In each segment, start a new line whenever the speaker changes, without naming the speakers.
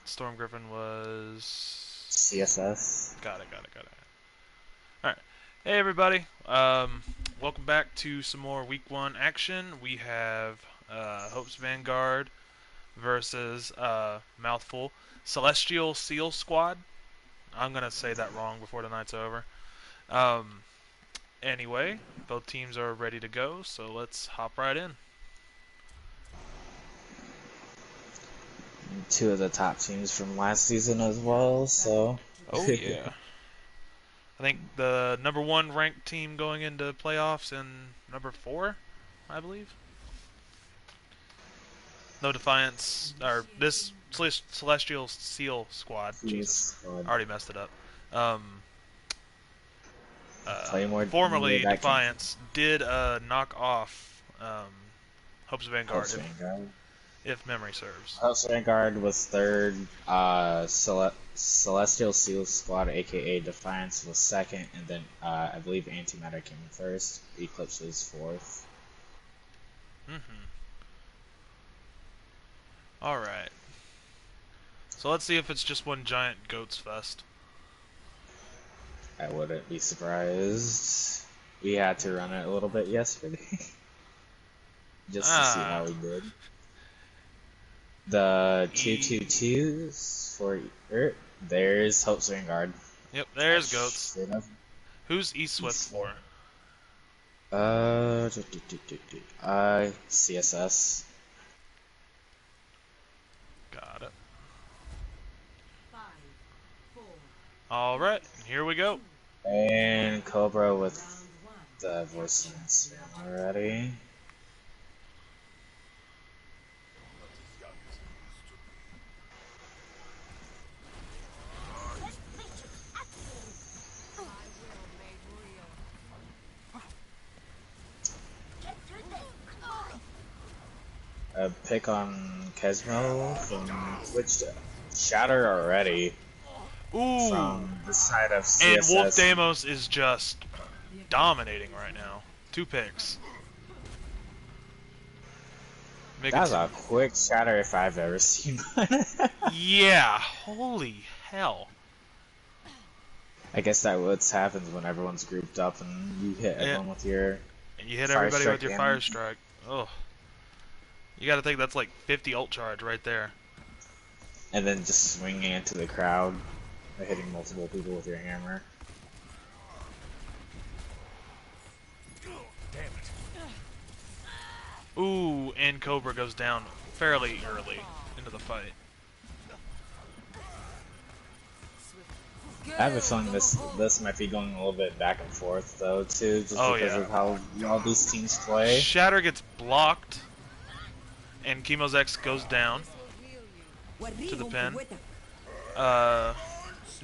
Storm Griffin was...
CSS.
Got it. Alright. Hey everybody. Welcome back to some more Week 1 action. We have Hope's Vanguard versus Mouthful. Celestial Seal Squad. I'm going to say that wrong before the night's over. Um, anyway, both teams are ready to go, so let's hop right in.
Two of the top teams from last season as well, so.
Oh yeah. I think the number 1 ranked team going into playoffs and number 4, I believe. No Defiance, or this Celestial Seal Squad. Jesus, already messed it up. Formerly Defiance did knock off Hope's Vanguard, if memory serves.
Hope's Vanguard was third. Celestial Seal Squad, aka Defiance, was second, and then I believe Antimatter came first. Eclipse was fourth.
Alright. So let's see if it's just one giant goats fest.
I wouldn't be surprised. We had to run it a little bit yesterday. Just to see how we did. The 222s for there's Hope's Vanguard.
Yep, there's goats. Who's East Swift for?
CSS.
Got it. Alright, here we go.
And Cobra with the voice already. A pick on Kesmo from Twitch. Shatter already.
Ooh.
From the side of CSS.
And Wolf Deimos is just dominating right now. 2 picks.
That's a quick shatter if I've ever seen one.
Yeah, holy hell.
I guess that's what happens when everyone's grouped up and you hit everyone with your
and you hit everybody with your fire strike. Ugh. You gotta think that's like 50 ult charge right there.
And then just swinging into the crowd by hitting multiple people with your hammer.
Damn it. Ooh, and Cobra goes down fairly early into the fight.
I have a feeling this might be going a little bit back and forth though too, just because of how all these teams play.
Shatter gets blocked, and Chemo's X goes down to the pin.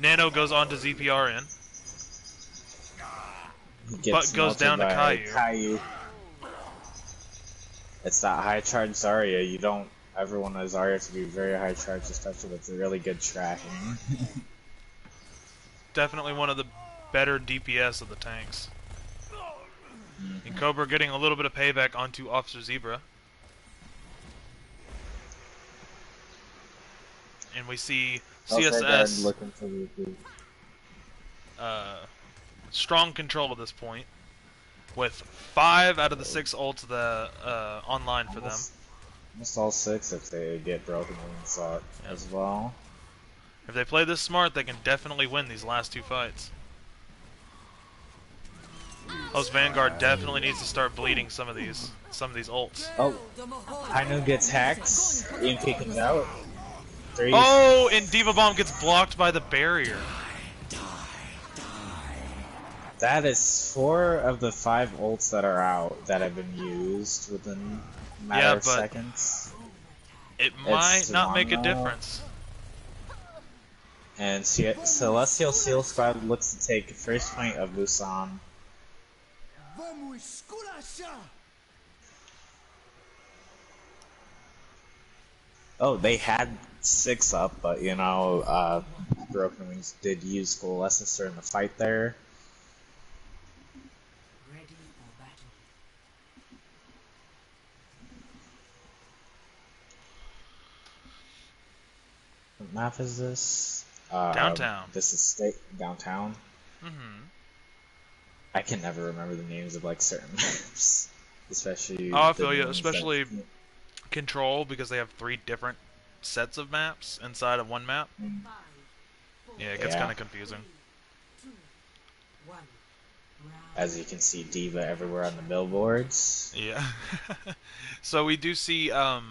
Nano goes on to ZPRN, but goes down to Caillou.
It's that high charge Zarya. You don't ever want a Zarya to be very high charge, especially with really good tracking.
Definitely one of the better DPS of the tanks. And Cobra getting a little bit of payback onto Officer Zebra. And we see CSS
looking for
strong control at this point, with 5 out of the 6 ults online for them.
Almost all 6 if they get broken wings as well.
If they play this smart, they can definitely win these last 2 fights. Hope's Vanguard definitely needs to start bleeding some of these ults.
Oh, Hainu gets hacks. EMP comes out. 3.
Oh, and Diva Bomb gets blocked by the barrier.
That is 4 of the 5 ults that are out that have been used within a matter of seconds.
It might not make a difference.
And Celestial Seal Squad looks to take first point of Busan. Oh, they had 6 up, but you know, Broken Wings did use Coalescence during the fight there. map is this?
Downtown.
This is state downtown.
Mm-hmm.
I can never remember the names of like certain maps, especially
Oh, I
the
feel you.
ones that.
Especially Control, because they have 3 different sets of maps inside of one map. Yeah, it gets
Yeah.
kind of confusing.
As you can see, Diva everywhere on the billboards.
Yeah. So we do see Hope's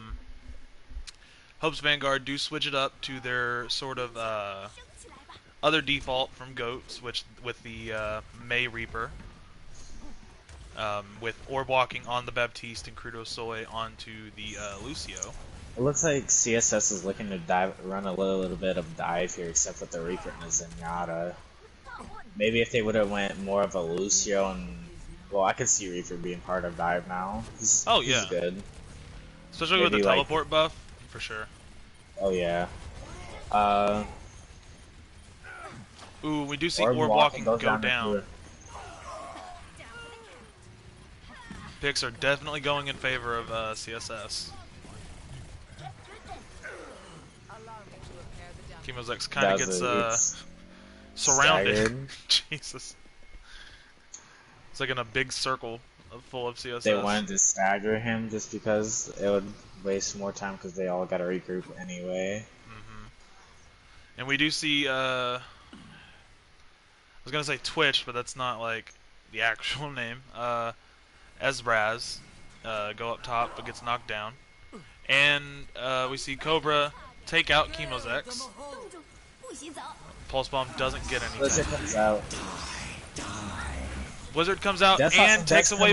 Vanguard do switch it up to their sort of other default from Goats, which with the May Reaper, with Orb Walking on the Baptiste and Crudo Soy onto the Lucio.
It looks like CSS is looking to run a little bit of dive here, except with the Reaper and the Zenyatta. Maybe if they would have went more of a Lucio and, well, I could see Reaper being part of dive now. He's good.
Especially
Maybe
with the
like,
teleport buff, for sure.
Oh yeah.
Ooh, we do see Orb Walking go down. Picks are definitely going in favor of CSS. Chemozex kind of gets surrounded. Jesus. It's like in a big circle full of CSS.
They wanted to stagger him just because it would waste more time because they all got to regroup anyway.
Mm-hmm. And we do see, I was going to say Twitch, but that's not like the actual name. Ezraz go up top but gets knocked down. And we see Cobra take out Chemozex. Pulse Bomb doesn't get anything.
Blizzard comes out.
Blizzard comes out and takes away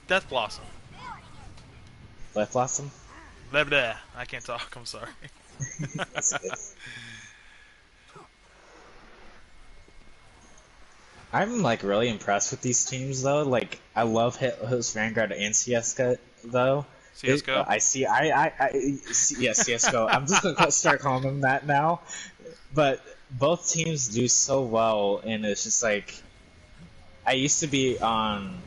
Death Blossom.
Death Blossom?
Blah, blah. I can't talk, I'm sorry.
I'm like really impressed with these teams though. Like I love Host Vanguard and CSGO though.
CSGO?
Yeah, CSGO. I'm just gonna start calling them that now. But both teams do so well, and it's just like I used to be on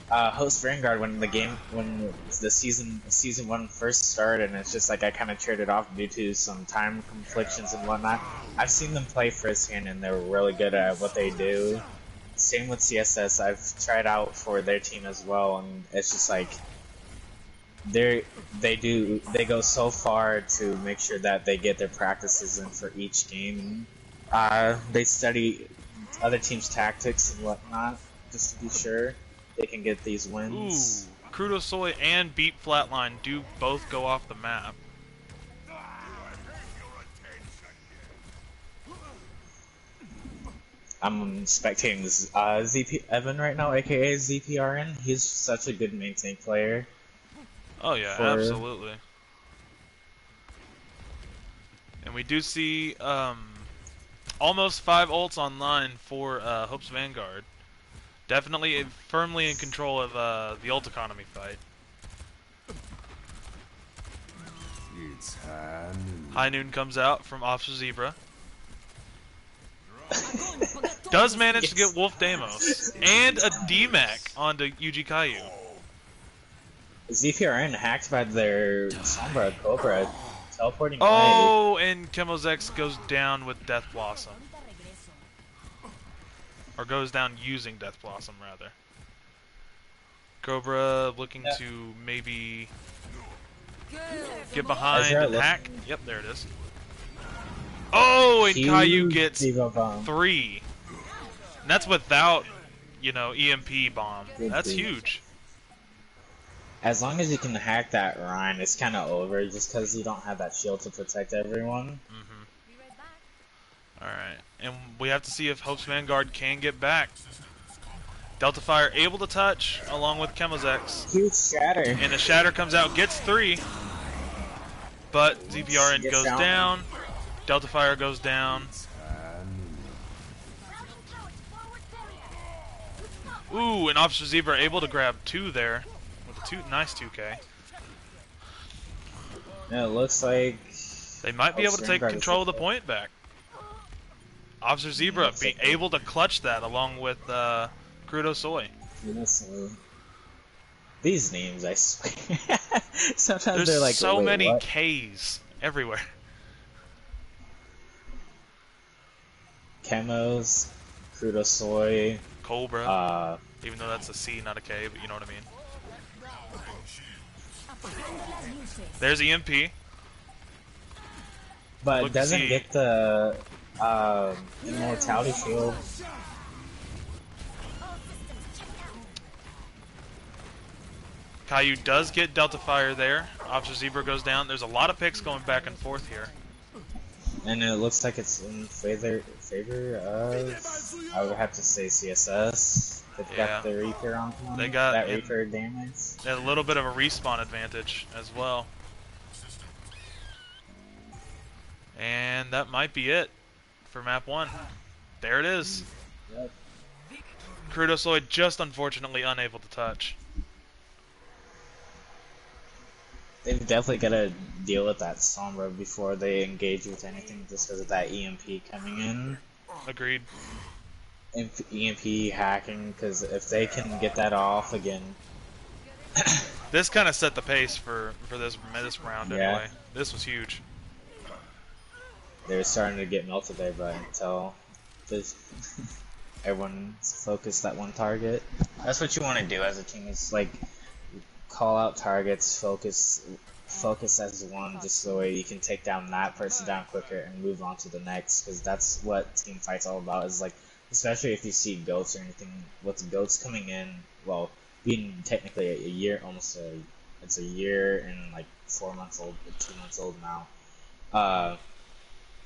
Host Vanguard when the season 1 first started, and it's just like I kind of traded off due to some time conflictions and whatnot. I've seen them play firsthand, and they're really good at what they do. Same with CSS. I've tried out for their team as well, and it's just like they go so far to make sure that they get their practices in for each game. They study other teams' tactics and whatnot just to be sure they can get these wins.
Ooh, Crudo Soy and Beat Flatline do both go off the map.
I'm spectating this ZP Evan right now, aka ZPRN. He's such a good main tank player.
Oh yeah, absolutely. And we do see almost 5 ults online for Hope's Vanguard. Definitely firmly in control of the ult economy fight. High Noon comes out from Officer Zebra. Does manage to get Wolf Deimos and a DMAC onto UG Caillou.
ZPRN hacked by their Sombra Cobra teleporting
away. And Chemozex goes down with Death Blossom. Or goes down using Death Blossom, rather. Cobra looking to maybe get behind and hack. Yep, there it is. Oh, and Caillou gets 3. And that's without, EMP bomb. That's huge.
As long as you can hack that Rhine, it's kind of over just because you don't have that shield to protect everyone.
Alright, and we have to see if Hope's Vanguard can get back. Delta Fire able to touch along with Chemozex.
Huge shatter.
And the shatter comes out, gets 3. But ZPRN goes down. Delta Fire goes down. Ooh, and Officer Zebra able to grab 2 there. With a nice 2K.
Yeah, it looks like
they might be able to take control of the point back. Officer Zebra being able to clutch that along with Crudo Soy.
These names, I swear. Sometimes
there's
they're like
so many
what?
K's everywhere.
Chemos, Crudo Soy,
Cobra,
uh,
even though that's a C, not a K, but you know what I mean. There's EMP.
but
Look to
doesn't
see.
get the immortality shield.
Caillou does get Delta Fire there. Officer Zebra goes down. There's a lot of picks going back and forth here.
And it looks like it's in favor of, I would have to say CSS. They've got
Yeah,
the Reaper on
they
point,
got
that
in
Reaper damage.
a little bit of a respawn advantage as well. And that might be it for map 1. There it is.
Yep.
Crudosoid just unfortunately unable to touch.
They've definitely got to deal with that Sombra before they engage with anything just because of that EMP coming in.
Agreed.
EMP hacking, because if they can get that off again.
This kind of set the pace for this round
Yeah,
anyway. This was huge.
they're starting to get melted there, but until this, everyone's focused that one target. That's what you want to do as a team, is like call out targets, focus as one, just so you can take down that person down quicker and move on to the next, because that's what team fights all about, is like, especially if you see goats or anything, with the goats coming in, well, being technically a year, it's a year and like 4 months old, 2 months old now,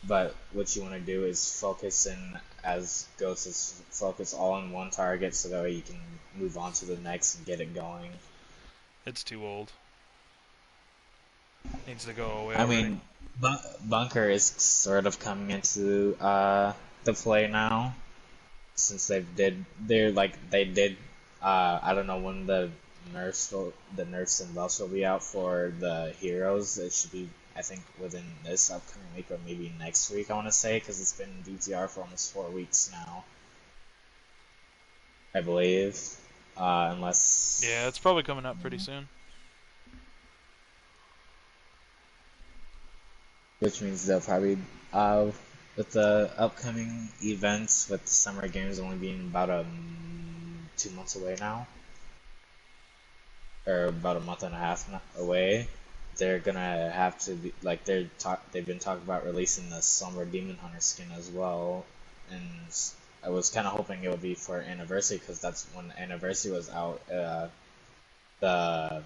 but what you want to do is focus in as goats, is focus all on one target, so that way you can move on to the next and get it going.
It's too old. Needs to go away
I
already.
mean, Bunker is sort of coming into the play now, since they did. I don't know when the nerfs and buffs will be out for the heroes. It should be, I think, within this upcoming week or maybe next week. I want to say, because it's been in VTR for almost 4 weeks now, I believe. Unless,
Yeah, it's probably coming up pretty soon.
which means they'll probably, with the upcoming events, with the summer games only being about 2 months away now, or about a month and a half away, they're gonna have to be like they've been talking about releasing the Somber Demon Hunter skin as well, and I was kind of hoping it would be for anniversary, because that's when anniversary was out. The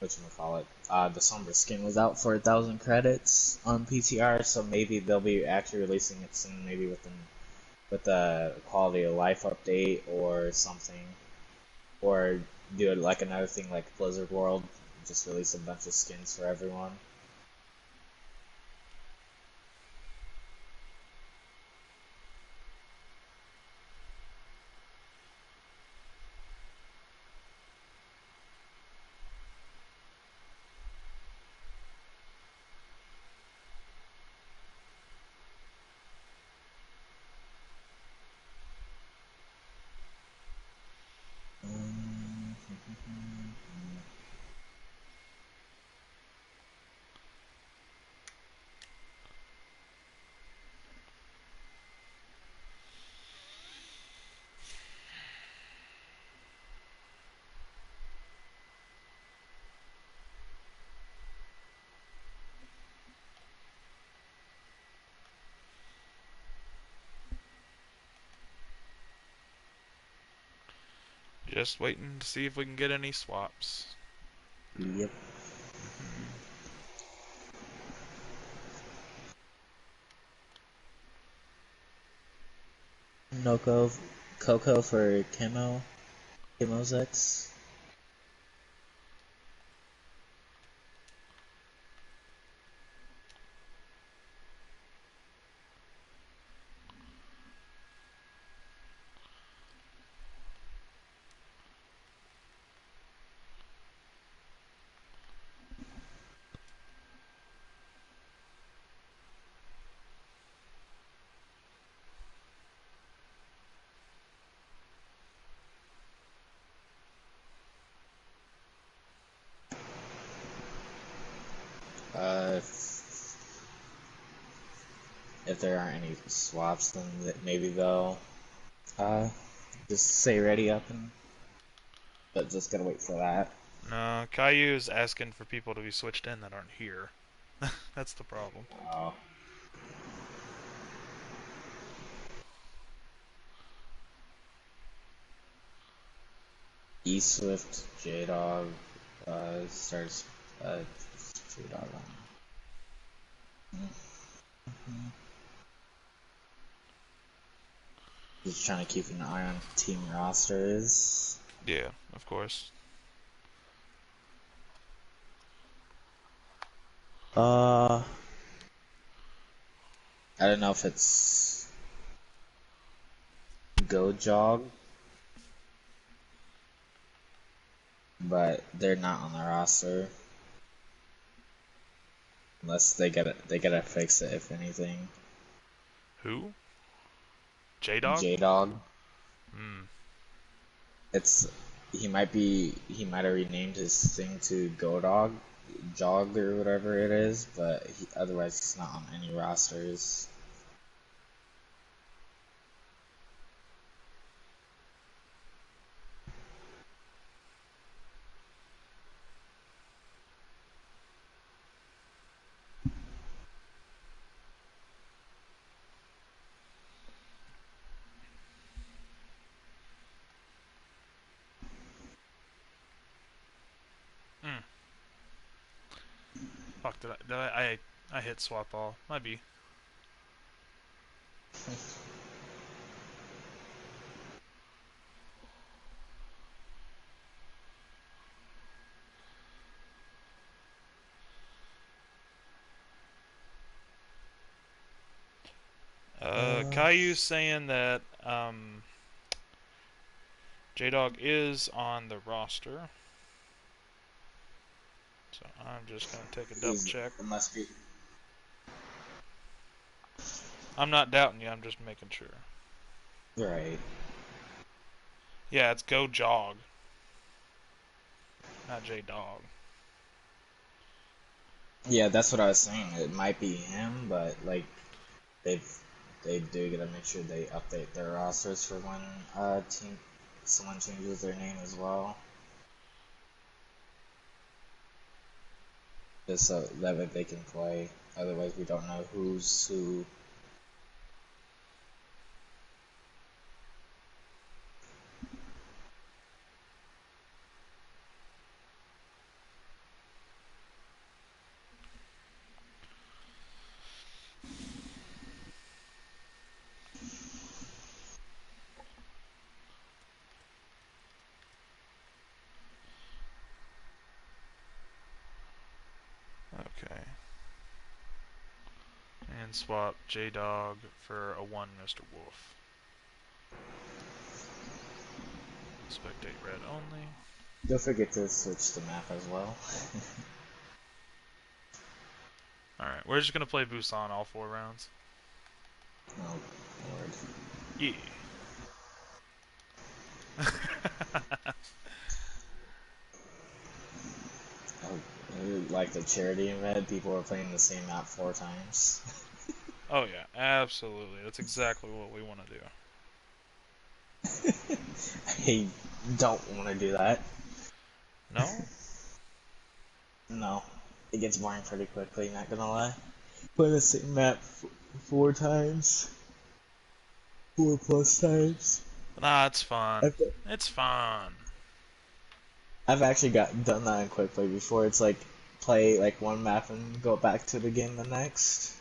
whatchamacallit, the Sombra skin was out for 1,000 credits on PTR, so maybe they'll be actually releasing it soon, maybe with a quality of life update or something, or do it like another thing like Blizzard World, just release a bunch of skins for everyone.
Just waiting to see if we can get any swaps.
Yep. Noko, Coco for Chemo's X. if there aren't any swaps, then maybe they'll uh, just say ready up, and but just gotta wait for that.
No, Caillou's asking for people to be switched in that aren't here. That's the problem.
Uh, E Swift, J Dog starts J Dog on. Just trying to keep an eye on team rosters.
Yeah, of course.
Uh, I don't know if it's Go Jog, but they're not on the roster unless they gotta fix it. If anything,
Who? J-Dog?
J Dog.
Hmm.
It's he might have renamed his thing to Go Dog, Jog or whatever it is, but otherwise he's not on any rosters.
Hmm. Fuck, I hit swap all. Might be.
Uh,
Caillou's saying that, J-Dog is on the roster. So I'm just gonna take a double
he's
check.
it must be
I'm not doubting you, I'm just making sure.
right.
Yeah, it's Go Jog, not J-Dog.
Yeah, that's what I was saying. It might be him, but like they've they do gotta make sure they update their rosters for when team someone changes their name as well, just so that way they can play. Otherwise, we don't know who's who.
Okay. And swap J-Dog for a 1 Mr. Wolf. Spectate red only.
Don't forget to switch the map as well.
Alright, we're just gonna play Busan all 4 rounds.
Oh lord.
Yeah.
Oh, like the charity event, people are playing the same map 4 times.
Oh yeah, absolutely. That's exactly what we want to do.
I don't want to do that.
No?
No, it gets boring pretty quickly. Not gonna lie. Play the same map 4 times, 4 plus times.
Nah, it's fun.
I've,
It's fun.
I've actually done that in quick play before. It's like play like one map and go back to the game the next.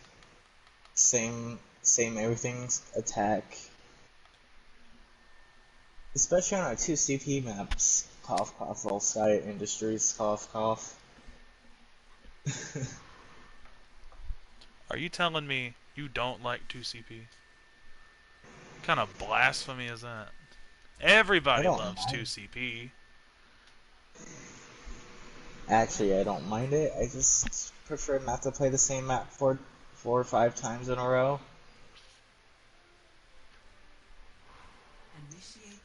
Same everything's attack. Especially on our 2 CP maps. Cough cough all site industries cough cough.
Are you telling me you don't like 2CP? What kind of blasphemy is that?
I
Everybody
don't
loves
mind.
2CP.
Actually, I don't mind it. I just prefer not to play the same map 4 or 5 times in a row.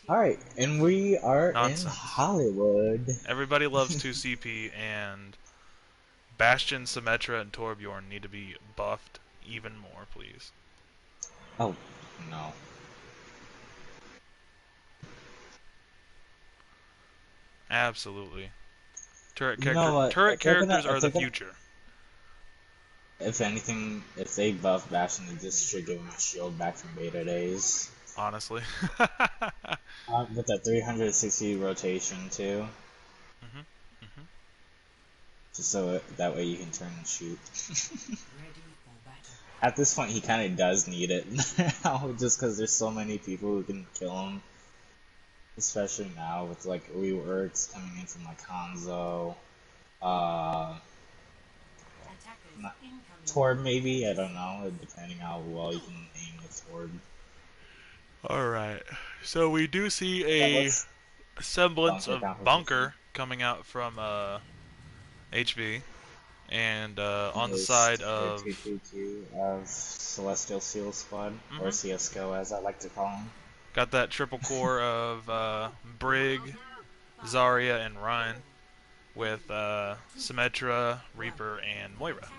Alright, and we are in
Nonsense.
Hollywood.
Everybody loves 2CP, and Bastion, Symmetra, and Torbjorn need to be buffed even more, please.
Oh, no.
Absolutely. Turret
You know
character
what?
turret characters are the future.
If anything, if they buff Bastion, they just should give him a shield back from beta days.
Honestly.
With that 360 rotation too,
hmm hmm
just so that way you can turn and shoot. At this point, he kind of does need it now, just because there's so many people who can kill him. Especially now with like reworks coming in from like Hanzo, uh, Tord maybe, I don't know, depending how well you can aim with Tord.
Alright. So we do see
That
a
looks
semblance
bunker
of
composition.
Bunker coming out from HV. And on the
There's
side
tier
of
222 of Celestial Seal Squad, or
mhm,
CSGO as I like to call him.
got that triple core of Brig, Zarya, and Ryan with Symmetra, Reaper, and Moira.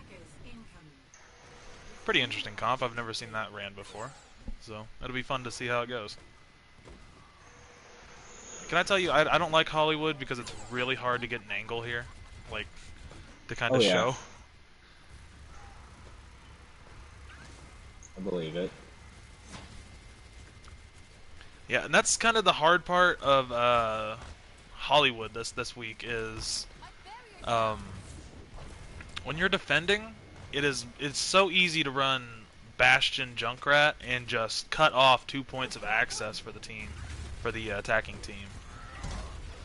Pretty interesting comp. I've never seen that ran before. So it'll be fun to see how it goes. Can I tell you, I don't like Hollywood because it's really hard to get an angle here. Like, to kind
Oh
of
yeah,
show.
I believe it.
Yeah, and that's kind of the hard part of Hollywood this week is um, when you're defending, it's so easy to run Bastion Junkrat and just cut off 2 points of access for the team, for the attacking team.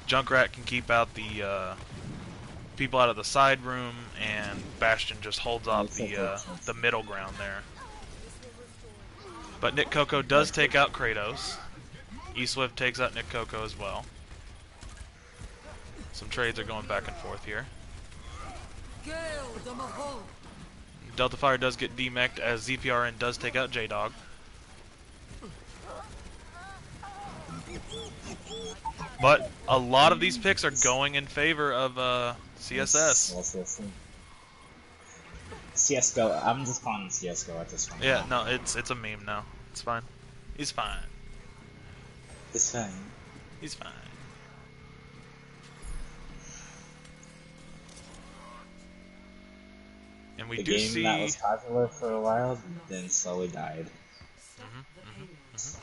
Junkrat can keep out the people out of the side room, and Bastion just holds
It
off
looks like
the middle ground there. But Nick Coco does take out Kratos. E-Swift takes out Nick Coco as well. Some trades are going back and forth here. Delta Fire does get demeched as ZPRN does take out J-Dog. But a lot of these picks are going in favor of CSS.
CSGO, I'm just calling him CSGO at this point
Yeah,
now.
no, it's a meme now. It's fine. He's fine.
It's fine.
He's fine. And we
The
do
game that
see.
was popular for a while, then slowly died.
Mhm, mhm, mhm.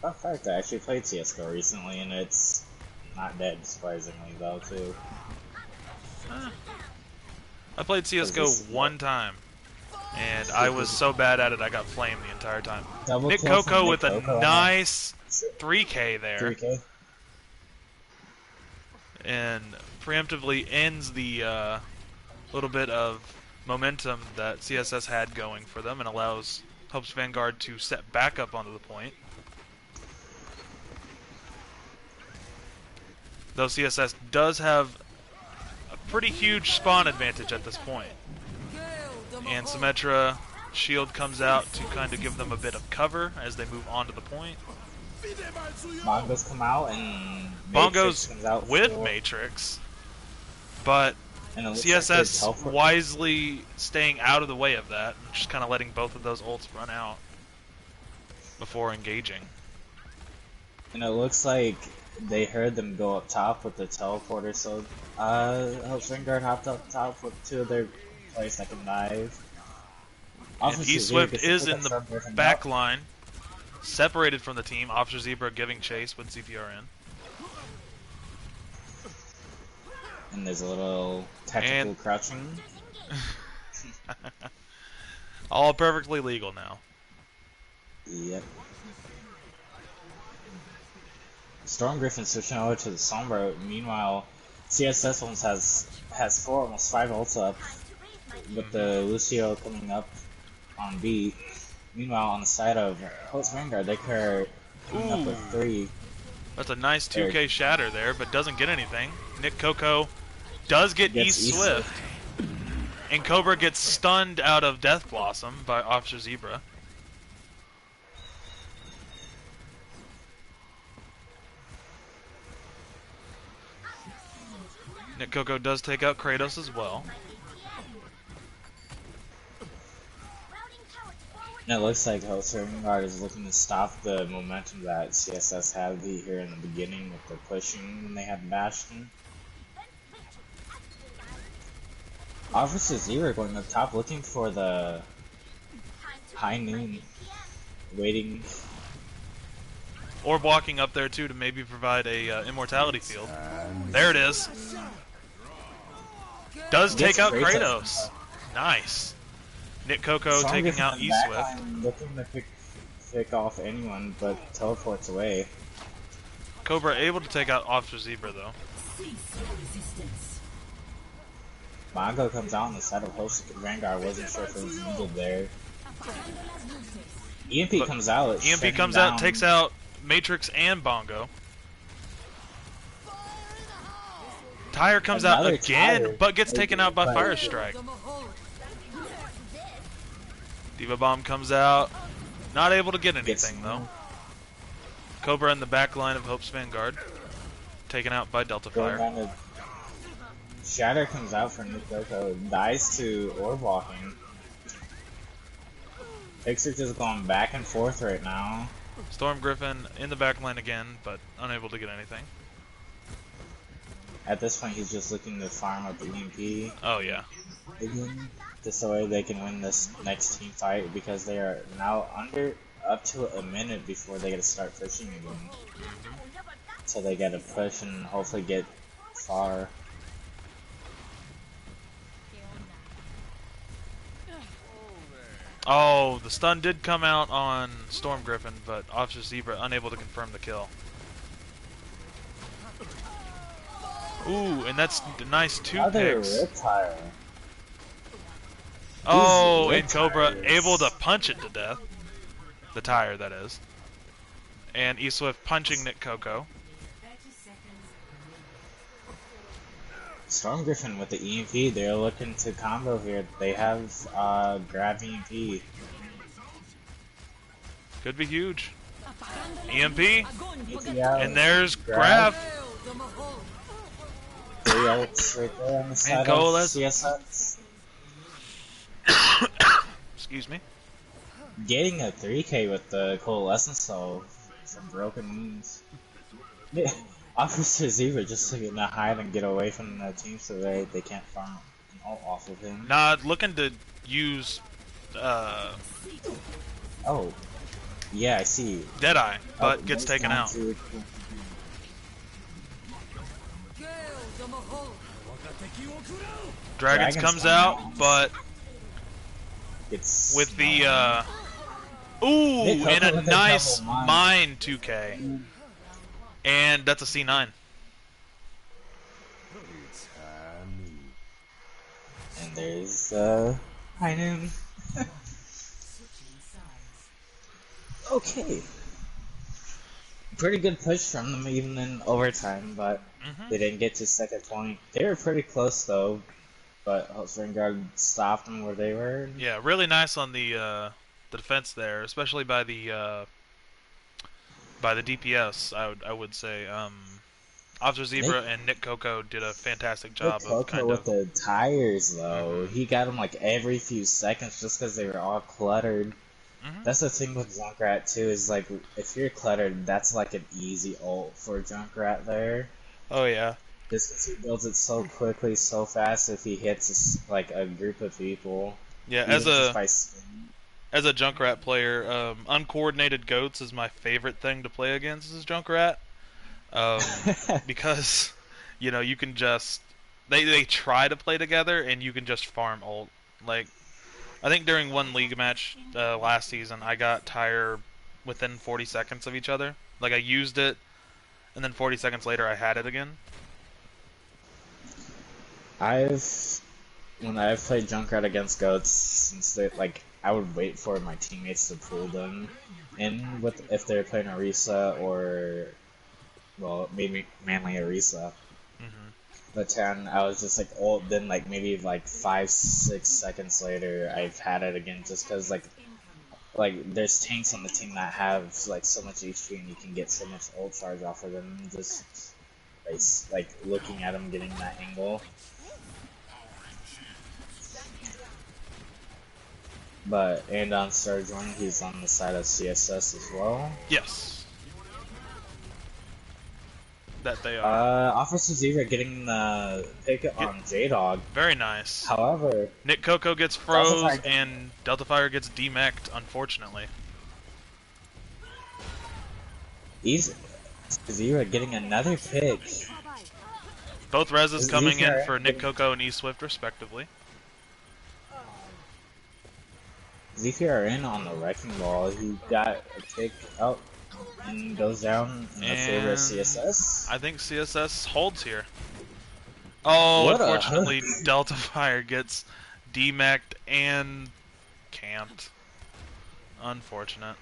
Fun fact, I actually played CSGO recently, and it's not dead, surprisingly, though, too.
I played CS:GO one time, and I was so bad at it I got flamed the entire time.
Double
Nick
kill from
Coco
Nick
with a
Coco on that
nice 3K there,
3K.
and preemptively ends the little bit of momentum that CSS had going for them, and allows Hope's Vanguard to set back up onto the point. Though CSS does have a pretty huge spawn advantage at this point. And Symmetra shield comes out to kind of give them a bit of cover as they move on to the point.
Bongos come out, and Matrix
Bongos
comes out
with
for,
Matrix, but
and it looks like they're
CSS
teleport.
wisely staying out of the way of that, and just kind of letting both of those ults run out before engaging.
And it looks like they heard them go up top with the teleporter, so Hope's Vanguard hopped up top with two of their players that can dive.
And
Officer Zero
E-Swift
gets to
is
pick
in
up
the
Storm Griffin
back
out.
line, separated from the team. Officer Zebra giving chase with ZPRN.
And there's a little tactical
And
crouching.
all perfectly legal now.
Yep. Storm Griffin switching over to the Sombra. Meanwhile, CSS has four, almost five ults up, with the Lucio coming up on B. Meanwhile, on the side of Host Vanguard, they are coming up
Ooh,
with three.
that's a nice
Or
2K shatter there, but doesn't get anything. Nick Coco does get
gets
East Swift, and Cobra gets stunned out of Death Blossom by Officer Zebra. Nick Coco does take out Kratos as well.
And it looks like Vanguard is looking to stop the momentum that CSS had here in the beginning with the pushing when they had Bastion. Officer Zero going up top looking for the high noon, waiting.
Or walking up there too to maybe provide a immortality field. There it is. Does take out Kratos. Nice. Nick Coco taking out E-Swift.
Looking to pick off anyone, but teleports away.
Cobra able to take out Officer Zebra though.
Mongo comes out on the side of host. Vanguard wasn't sure if it was needed there. EMP comes out.
EMP comes out, takes out Matrix and Bongo. Tire comes out again, but gets taken out by Fire Strike. Diva Bomb comes out, not able to get anything though. Cobra in the back line of Hope's Vanguard, taken out by Delta Fire.
Shatter comes out for Nick Coco, dies to Orb Walking. Picks are just going back and forth right now.
Storm Griffin in the back line again, but unable to get anything.
At this point, he's just looking to farm up the EMP.
Oh yeah.
Again, just so they can win this next team fight because they are now up to a minute before they get to start pushing again. So they gotta push and hopefully get far.
Oh, the stun did come out on Storm Griffin, but Officer Zebra unable to confirm the kill. Ooh, and that's a nice 2 picks. Oh, and Cobra able to punch it to death. The tire, that is. And E-Swift punching Nick Coco.
Storm Griffin with the EMP, they're looking to combo here. They have grab EMP.
Could be huge. EMP. And there's grab.
3 ults right there on the side of CSS.
Excuse me.
Getting a 3K with the Coalescence, so some broken moves. Yeah. Officer Zebra just looking to hide and get away from the team so they can't farm an ult off of him.
Nah, looking to use
oh. Yeah, I see.
Deadeye, but gets taken out. Dragons comes out, but
it's
with the ooh, and a nice mine 2K. And that's a C9.
And there's high noon. Okay. Pretty good push from them even in overtime, but they didn't get to second point. They were pretty close though, but Hope's Vanguard stopped them where they were.
Yeah, really nice on the defense there, especially by the DPS. I would say Officer Zebra and Nick Coco did a fantastic job of kind
with the tires though. He got them like every few seconds just because they were all cluttered. That's the thing with Junkrat too, is like if you're cluttered, that's like an easy ult for Junkrat there.
Oh yeah.
Just because he builds it so quickly, so fast. If he hits like a group of people,
yeah. As a Junkrat player, uncoordinated goats is my favorite thing to play against. Is Junkrat, because you know you can just they try to play together and you can just farm ult. Like I think during one league match last season, I got tire within 40 seconds of each other. Like I used it, and then 40 seconds later I had it again.
When I've played Junkrat against goats, since they I would wait for my teammates to pull them in with if they're playing Orisa or well maybe mainly Orisa. But then I was just like ult, then like maybe like 5-6 seconds later I've had it again just because like there's tanks on the team that have like so much HP and you can get so much ult charge off of them. Just like looking at him getting that angle. And on Star Joining, he's on the side of CSS as well.
Yes. That they are.
Officer Zebra getting the pick on J-Dog.
Very nice.
However,
Nick Coco gets froze and Delta Fire gets demeched, unfortunately.
Zebra getting another pick.
Both reses coming in for Nick Coco and E-Swift, respectively.
ZPRN on the wrecking ball. He got a pick out and goes down in the favor of CSS.
I think CSS holds here. Oh, unfortunately, Delta Fire gets demeched and camped. Unfortunate.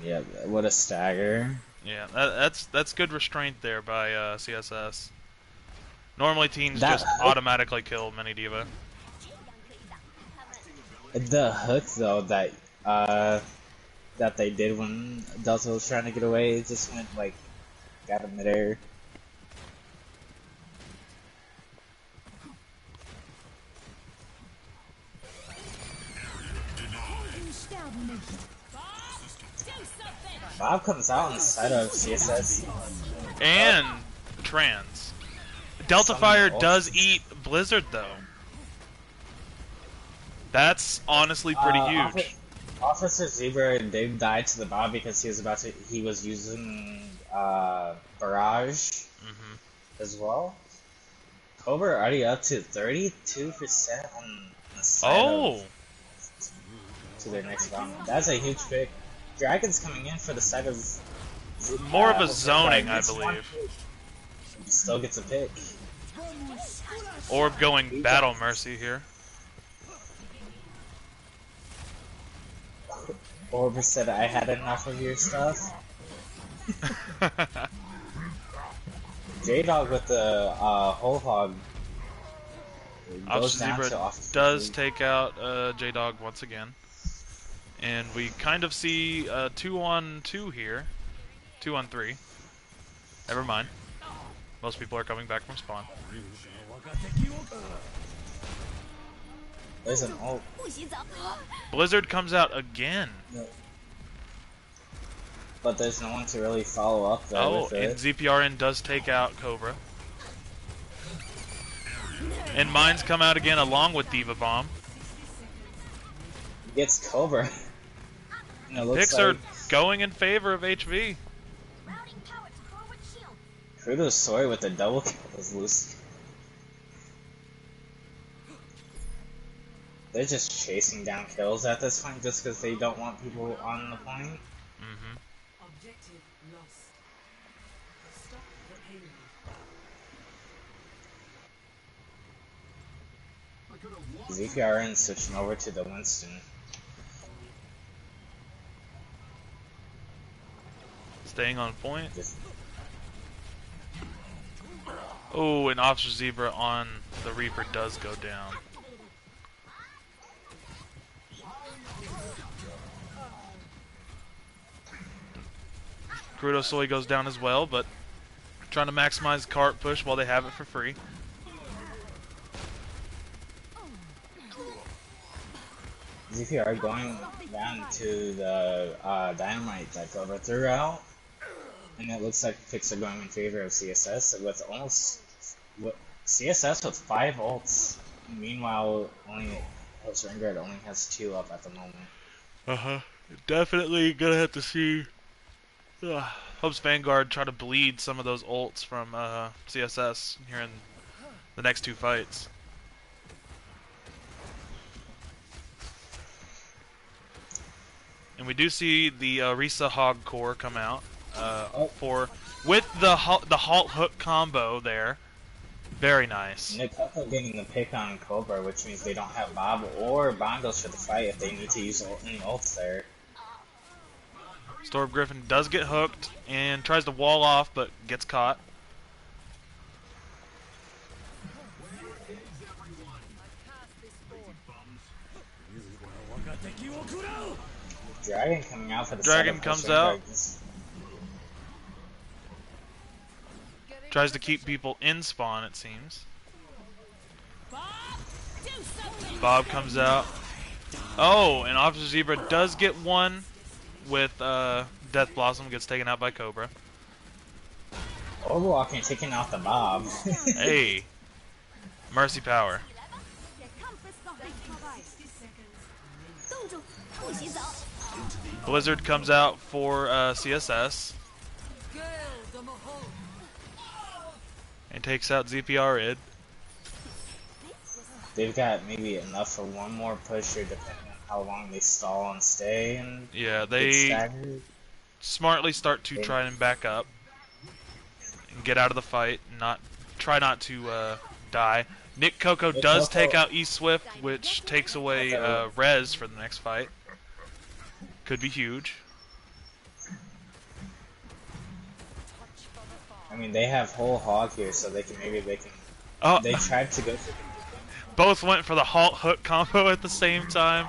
Yeah, what a stagger.
Yeah, that's good restraint there by CSS. Normally teams just automatically kill Mini Diva.
The hook though that they did when Delta was trying to get away, it just went like got him midair. Bob comes out on the side of CSS.
And Trans. Delta Fire does eat Blizzard though. That's honestly pretty huge.
Officer Zebra did die to the Bob because he was using Barrage as well. Cobra already up to 32% on the side to their next round. That's a huge pick. Dragon's coming in for the side of
more of a zoning, I believe.
Still gets a pick.
Orb going Battle Mercy here.
Orb said, I had enough of your stuff. J-Dog with the whole hog.
Zebra does take out J-Dog once again. And we kind of see 2-on-2 here. 2-on-3. Never mind. Most people are coming back from spawn.
There's an ult.
Blizzard comes out again.
No. But there's no one to really follow up though with
and ZPRN does take out Cobra. And Mines come out again along with Diva Bomb.
Gets Cobra.
Picks are going in favor of HV.
Kudos Soy with the double kill is loose. They're just chasing down kills at this point just because they don't want people on the point.
Objective lost. Stop the payload.
ZPRN switching over to the Winston.
Staying on point. Oh, and Officer Zebra on the Reaper does go down. Crudo Soy goes down as well, but trying to maximize cart push while they have it for free.
ZPR going down to the dynamite that Cobra threw out, and it looks like picks are going in favor of CSS with CSS with 5 ults. Meanwhile, Vanguard only has 2 up at the moment.
Definitely gonna have to see. Hopes Vanguard try to bleed some of those ults from CSS here in the next 2 fights. And we do see the Risa Hog Core come out with the halt hook combo there. Very nice.
Nick Coco getting the pick on Cobra, which means they don't have Bob or Bongos for the fight if they need to use any ults there.
Storm Griffin does get hooked and tries to wall off, but gets caught.
Dragon coming out for the
Dragon comes out. Tries to keep people in spawn, it seems. Bob comes out. Oh, and Officer Zebra does get one with Death Blossom, gets taken out by Cobra.
Overwalking taking out the Bob.
Hey, Mercy Power. Blizzard comes out for CSS and takes out ZPR id.
They've got maybe enough for one more pusher depending on how long they stall and stay and
Yeah,
get
they
staggered.
smartly start to try and back up and get out of the fight, try not to die. Nick Coco
Nick
does
Coco-
take out E Swift, which takes away Rez for the next fight. Could be huge.
I mean, they have whole hog here, so they can
Oh,
They tried to go for
both went for the halt hook combo at the same time.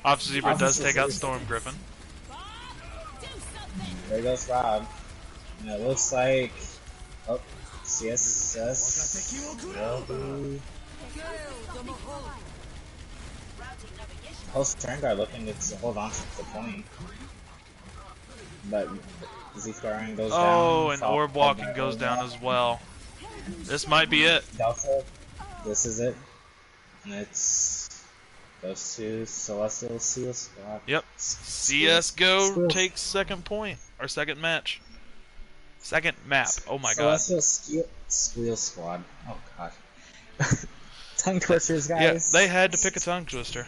Officer Zebra does take out Storm Griffin.
There goes Rob. And it looks like CSS will be Host Vanguard looking to hold on to the point. But ZKRN goes down.
Oh, and Orb Walking goes down as well. This might be it.
Delta, this is it. And it's goes to Celestial Seal Squad.
Yep. CSGO takes second point. Or second match. Second map. Oh my god.
Celestial Squeal Squad. Oh god. Tongue twisters,
Yeah,
guys.
they had to pick a tongue twister.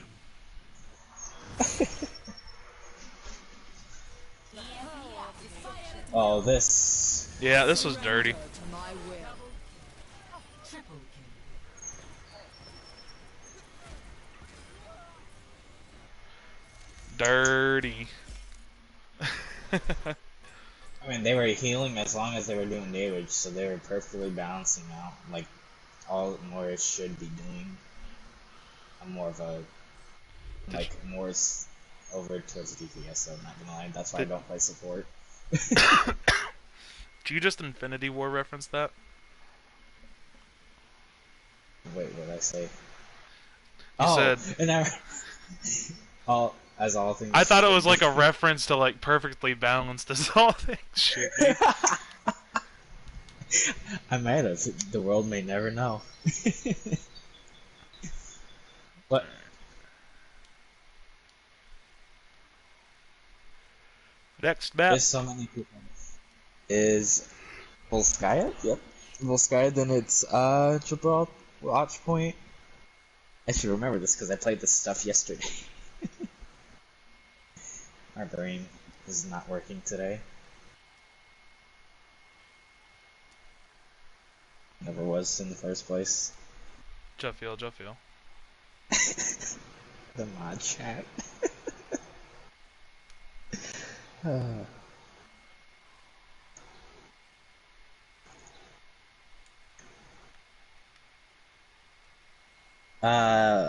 Oh, this.
Yeah, this was dirty. Dirty.
I mean, they were healing as long as they were doing damage, so they were perfectly balancing out, like all Morris should be doing. I'm more of a Morris over towards DPS, so I'm not gonna lie. That's why I don't play support.
Did you just Infinity War reference that?
Wait, what did I say?
You said.
And all things.
I thought it was like a reference to like perfectly balanced as all things should be.
I might have. The world may never know. What?
Next map.
There's so many people. Is Volskaya? Yep. Volskaya, then it's Triple Watch Point. I should remember this because I played this stuff yesterday. My brain is not working today. Never was in the first place.
Juffiel.
The mod chat.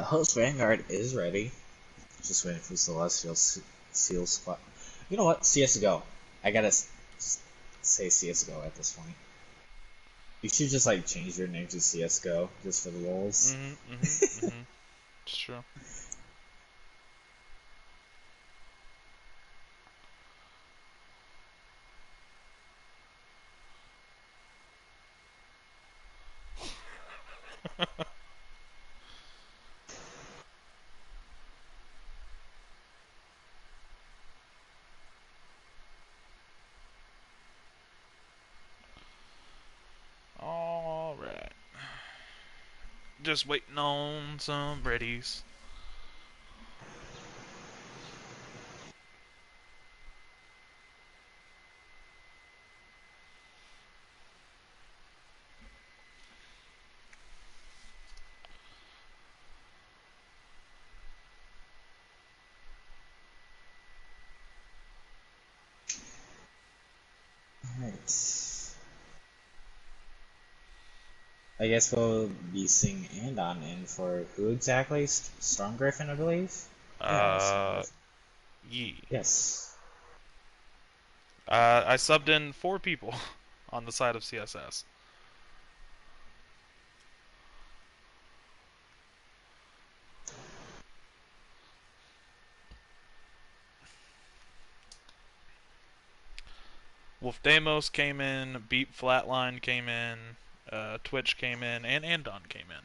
Host Vanguard is ready. Just waiting for Celestial Seal Squad. You know what? CSGO. I gotta say CSGO at this point. You should just like change your name to CSGO just for the lulz.
It's true. Alright. Just waiting on some breadies.
Alright. I guess we'll be seeing Andon in for who exactly? Storm Griffin, I believe?
Yeah.
Yes.
I subbed in 4 people on the side of CSS. Wolf Damos came in, Beat Flatline came in, Twitch came in, and Andon came in.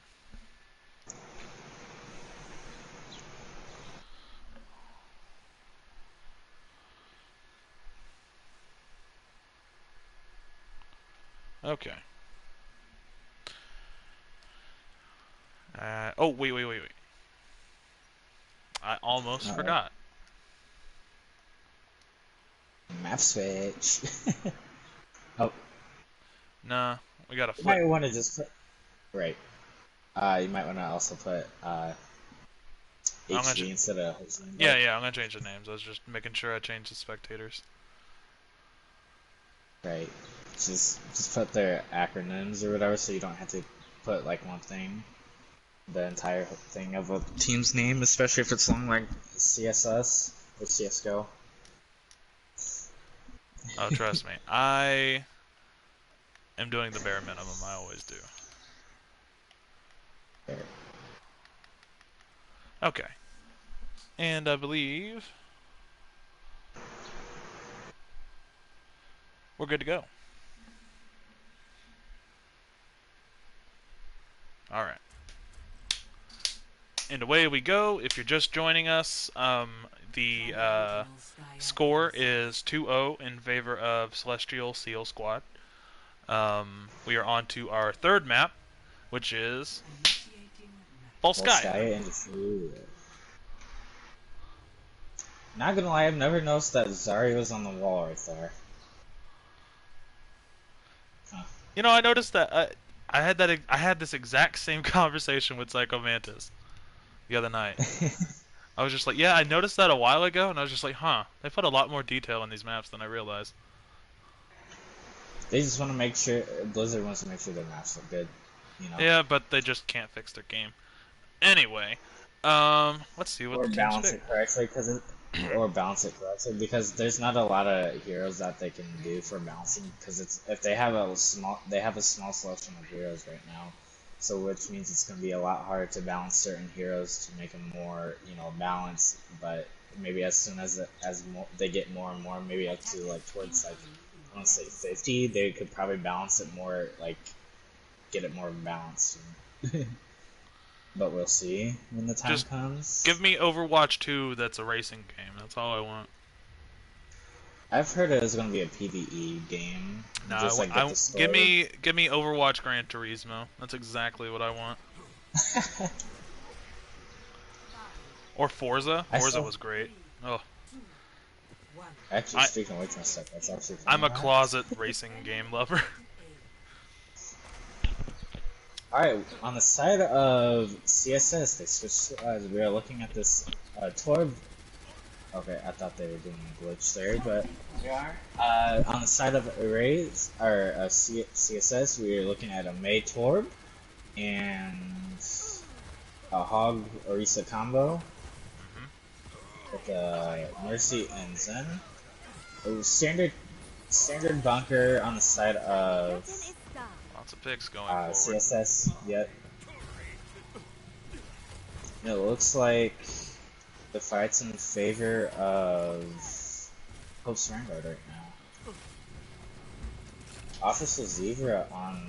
Okay. Oh, wait. I almost
Uh-oh.
forgot.
Map switch. Oh,
Nah, we gotta
you
flip.
might want to just put. Right. You might want to also put
I'm gonna
HV instead of host name.
yeah, I'm gonna change the names. I was just making sure I changed the spectators.
Right. Just put their acronyms or whatever, so you don't have to put like one thing, the entire thing of a team's name, especially if it's long like CSS or CS:GO.
Oh, trust me, I am doing the bare minimum. I always do.
There.
Okay, and I believe we're good to go. All right. And away we go. If you're just joining us, the score is 2-0 in favor of Celestial Seal Squad. We are on to our third map, which is Volskaya.
Volskaya and the food. Not gonna lie, I've never noticed that Zarya was on the wall right there. Huh.
You know, I noticed that I had this exact same conversation with Psycho Mantis the other night. I was just like, yeah, I noticed that a while ago, and I was just like, huh, they put a lot more detail in these maps than I realized.
They just want to make sure Blizzard wants to make sure their maps look good, you know.
Yeah, but they just can't fix their game. Anyway, let's see what
Or
the teams
balance
pick.
it correctly, because there's not a lot of heroes that they can do for balancing, because it's if they have a small selection of heroes right now, so which means it's going to be a lot harder to balance certain heroes to make them more balanced. But maybe as soon as they get more and more, maybe up to like towards like I want to say 50, they could probably balance it more, like get it more balanced. But we'll see when the time
Just
comes.
give me Overwatch 2 that's a racing game. That's all I want.
I've heard it was going to be a PvE game.
No,
Just like get the
give
story.
me Overwatch Gran Turismo. That's exactly what I want. Or Forza. Forza was great. Oh,
Actually,
I
speaking of which one stuff, that's actually
I'm a
fun.
closet racing game lover.
Alright, on the side of CSS, they switched. We are looking at this Torb. Okay, I thought they were doing a glitch there, but we are. On the side of arrays, or CSS, we are looking at a Mei Torb and a Hog Orisa combo with Mercy and Zen. It was standard bunker on the side of
Lots of picks going forward.
CSS. Yet it looks like the fight's in favor of Hope's Vanguard right now. Officer Zebra on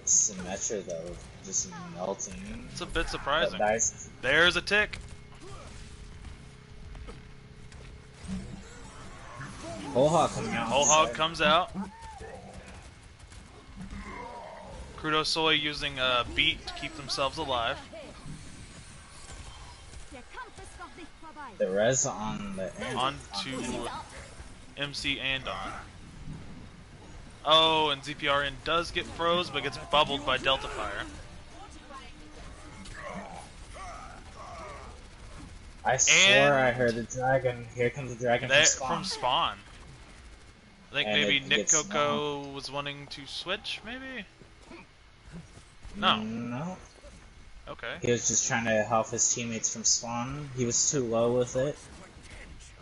Symmetra though, just melting.
It's a bit surprising.
Dice.
There's a tick.
Whole Hog coming out.
Whole Hog comes out. Crudo Soy using a beat to keep themselves alive.
The res on the end.
On to MC and on. Oh, and ZPRN does get froze, but gets bubbled by Delta Fire.
I swore I heard the dragon. Here comes the dragon
From Spawn. I think
And
maybe
it
Nick
gets
Coco was wanting to switch, maybe? No.
No.
Okay.
He was just trying to help his teammates from spawn. He was too low with it.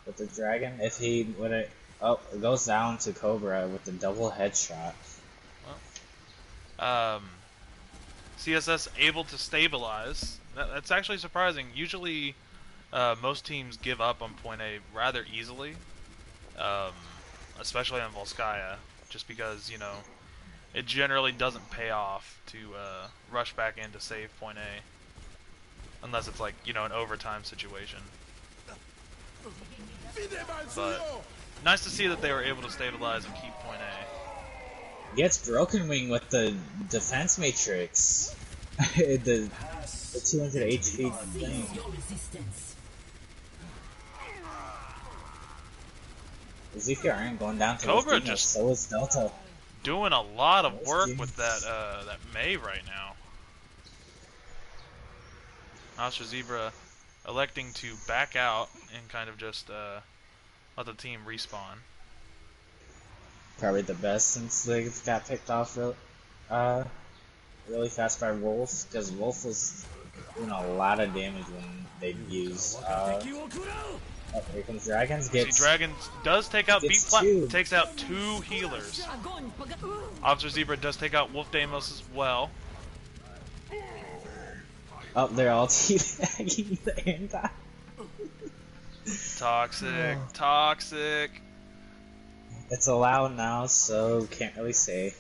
With the dragon. If he would have Oh, it goes down to Cobra with the double headshot.
Well, CSS able to stabilize. That's actually surprising. Usually, most teams give up on point A rather easily, um, especially on Volskaya, just because, you know, it generally doesn't pay off to rush back in to save point A, unless it's like, you know, an overtime situation. But nice to see that they were able to stabilize and keep point A.
Gets Broken Wing with the defense matrix. the 200 HP thing. ZPRN going down to
Cobra
Latino,
just
so is Delta.
doing a lot of work with that that May right now. Astra Zebra electing to back out and kind of just let the team respawn.
Probably the best since they got picked off really fast by Wolf, because Wolf was doing a lot of damage when they'd use. Oh, here comes Dragons.
See, Dragons does take out
gets
Beat
two.
takes out 2 healers. Officer Zebra does take out Wolf Deimos as well.
Oh, they're all teabagging the anti.
Toxic, toxic.
It's allowed now, so can't really say.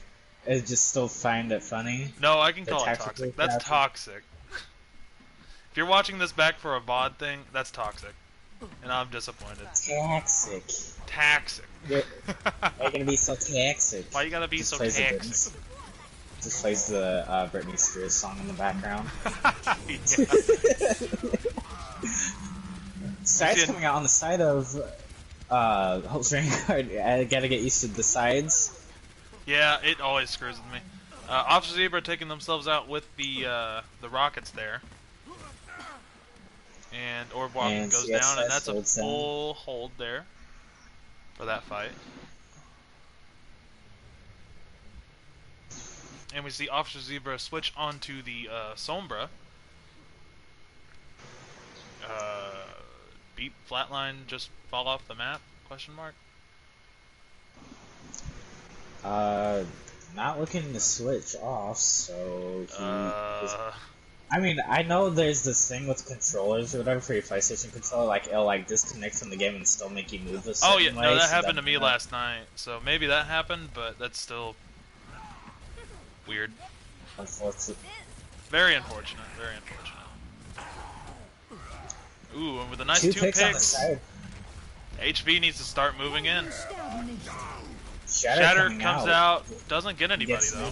I just still find it funny.
No, I can
They're
call it
tactically
toxic. That's
crafted.
toxic. If you're watching this back for a VOD thing, that's toxic. And I'm disappointed.
Toxic.
Toxic.
Why you gonna be so toxic?
Why you gotta be
Just
so
plays the
toxic?
Just plays the Britney Spears song in the background. Sides
See,
coming out on the side of Hope's Vanguard. I gotta get used to the sides.
Yeah, it always screws with me. Officer Zebra taking themselves out with the rockets there. And Orb Walking
And
goes
CSS
down, and that's a
holds down.
full hold there for that fight. And we see Officer Zebra switch onto the Sombra. Beat Flatline just fall off the map? Question mark.
Not looking to switch off, so he is.
Uh,
I mean, I know there's this thing with controllers or whatever for your PlayStation controller, like it'll like disconnect from the game and still make you move a certain
oh yeah,
way.
no, that
so
happened to me last night. So maybe that happened, but that's still weird.
Unfortunately,
Very unfortunate. Very unfortunate. Ooh, and with a nice
two
two
picks on the
picks,
side.
HB needs to start moving in.
Shatter
Comes out, doesn't get anybody
Gets
though.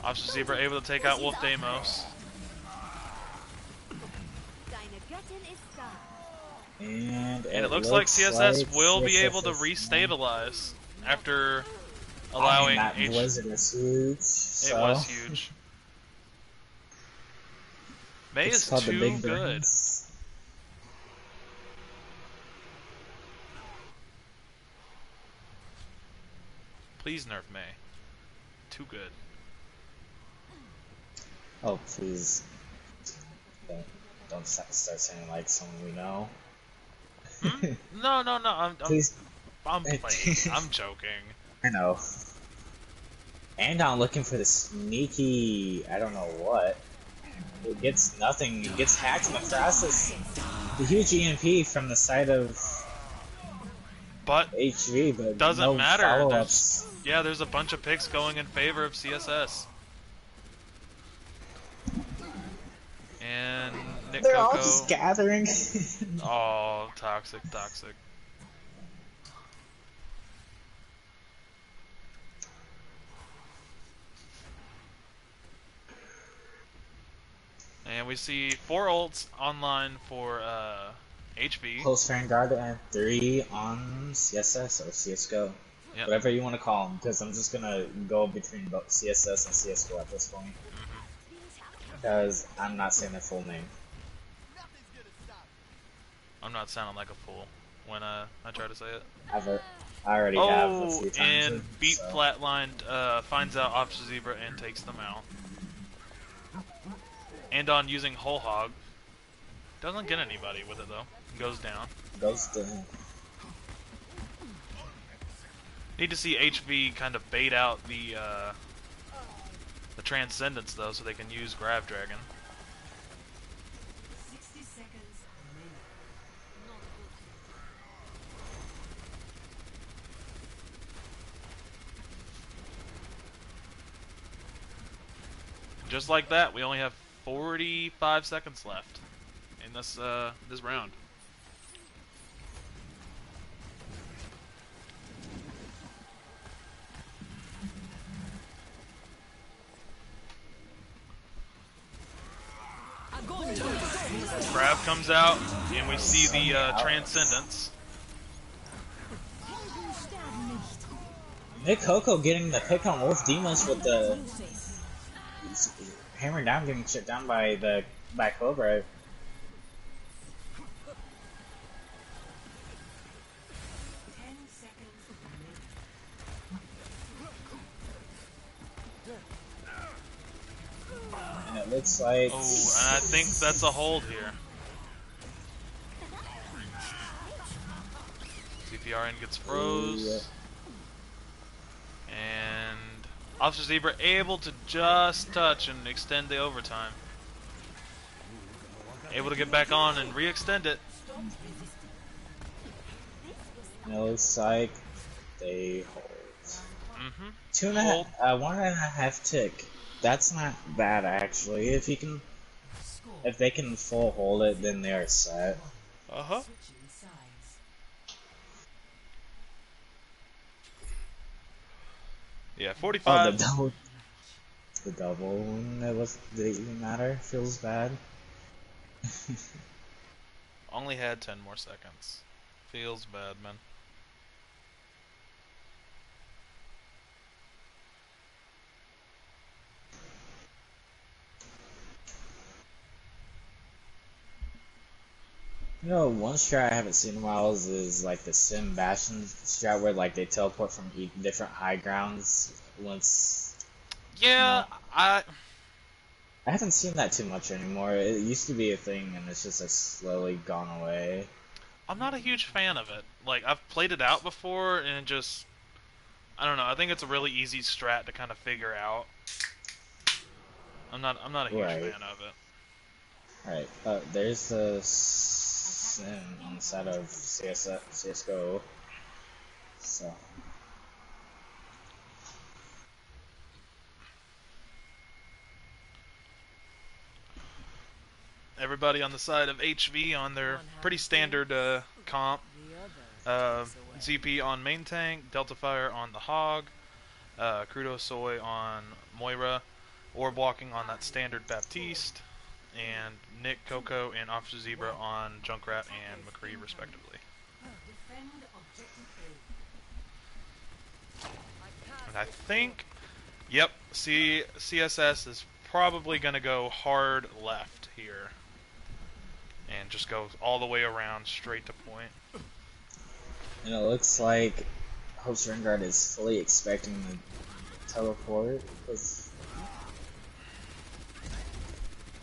Officer Zebra able to take out Wolf Deimos.
And
And it looks like CSS will be able to
CSS is-
restabilize after
I mean,
allowing
that
H.
blizzard was huge.
It
So.
was huge. May
It's
is
called the
too
Big
good.
Brains.
Please nerf May. Too good.
Oh please, don't start saying like someone we know.
No, no, no. I'm
Please,
playing. I'm joking.
I know. And I'm looking for the sneaky, I don't know what. It gets nothing. It gets hacked in the process. The huge EMP from the side of
But
HV, but
doesn't
no
matter.
follow-ups.
There's a bunch of picks going in favor of CSS. And Nick
They're
Coco.
all just gathering.
Oh, toxic, toxic. And we see 4 ults online for HV.
Close Vanguard and 3 on CSS or CSGO.
Yep.
Whatever you want to call them, because I'm just gonna go between both CSS and CSGO at this point. Because I'm not saying their full name.
I'm not sounding like a fool when I try to say it.
I already have a
Oh,
few times.
and Beat
so.
Flatlined finds out Officer Zebra and takes them out. and on using Whole Hog. Doesn't get anybody with it though. Goes down.
Goes down.
Need to see HV kind of bait out the Transcendence though, so they can use Grav Dragon.
60 seconds remaining.
Just like that, we only have 45 seconds left in this this round. Grav comes out, and we see the Transcendence.
Nick Coco getting the pick on Wolf Demons with the hammering down, getting shut down by Cobra.
10 seconds remaining.
And it looks like
Oh, and I think that's a hold here. CPRN gets froze. And Officer Zebra able to just touch and extend the overtime. Able to get back on and re-extend it.
it looks like they hold.
Mm-hmm.
1.5 tick. That's not bad actually. If they can full hold it, then they are set.
Uh-huh.
Switching sides.
Yeah,
Oh,
45.
the double one didn't even matter. Feels bad.
Only had 10 more seconds. Feels bad, man.
You know, one strat I haven't seen in a while is like the Sim Bastion strat where like they teleport from different high grounds once.
Yeah,
I haven't seen that too much anymore. It used to be a thing and it's just like slowly gone away.
I'm not a huge fan of it. Like, I've played it out before, and it just... I don't know, I think it's a really easy strat to kind of figure out. I'm not a huge
Right.
fan of it.
Alright, there's the Sim on the side of CSGO. So.
Everybody on the side of HV on their pretty standard comp. ZP on main tank, Delta Fire on the Hog, Crudo Soy on Moira, Orb Walking on that standard Baptiste, and Nick Coco and Officer Zebra on Junkrat and McCree respectively.
Defend objective A.
And I think, yep, CSS is probably going to go hard left here. And just go all the way around straight to point.
And it looks like Hope's Vanguard is fully expecting the teleport.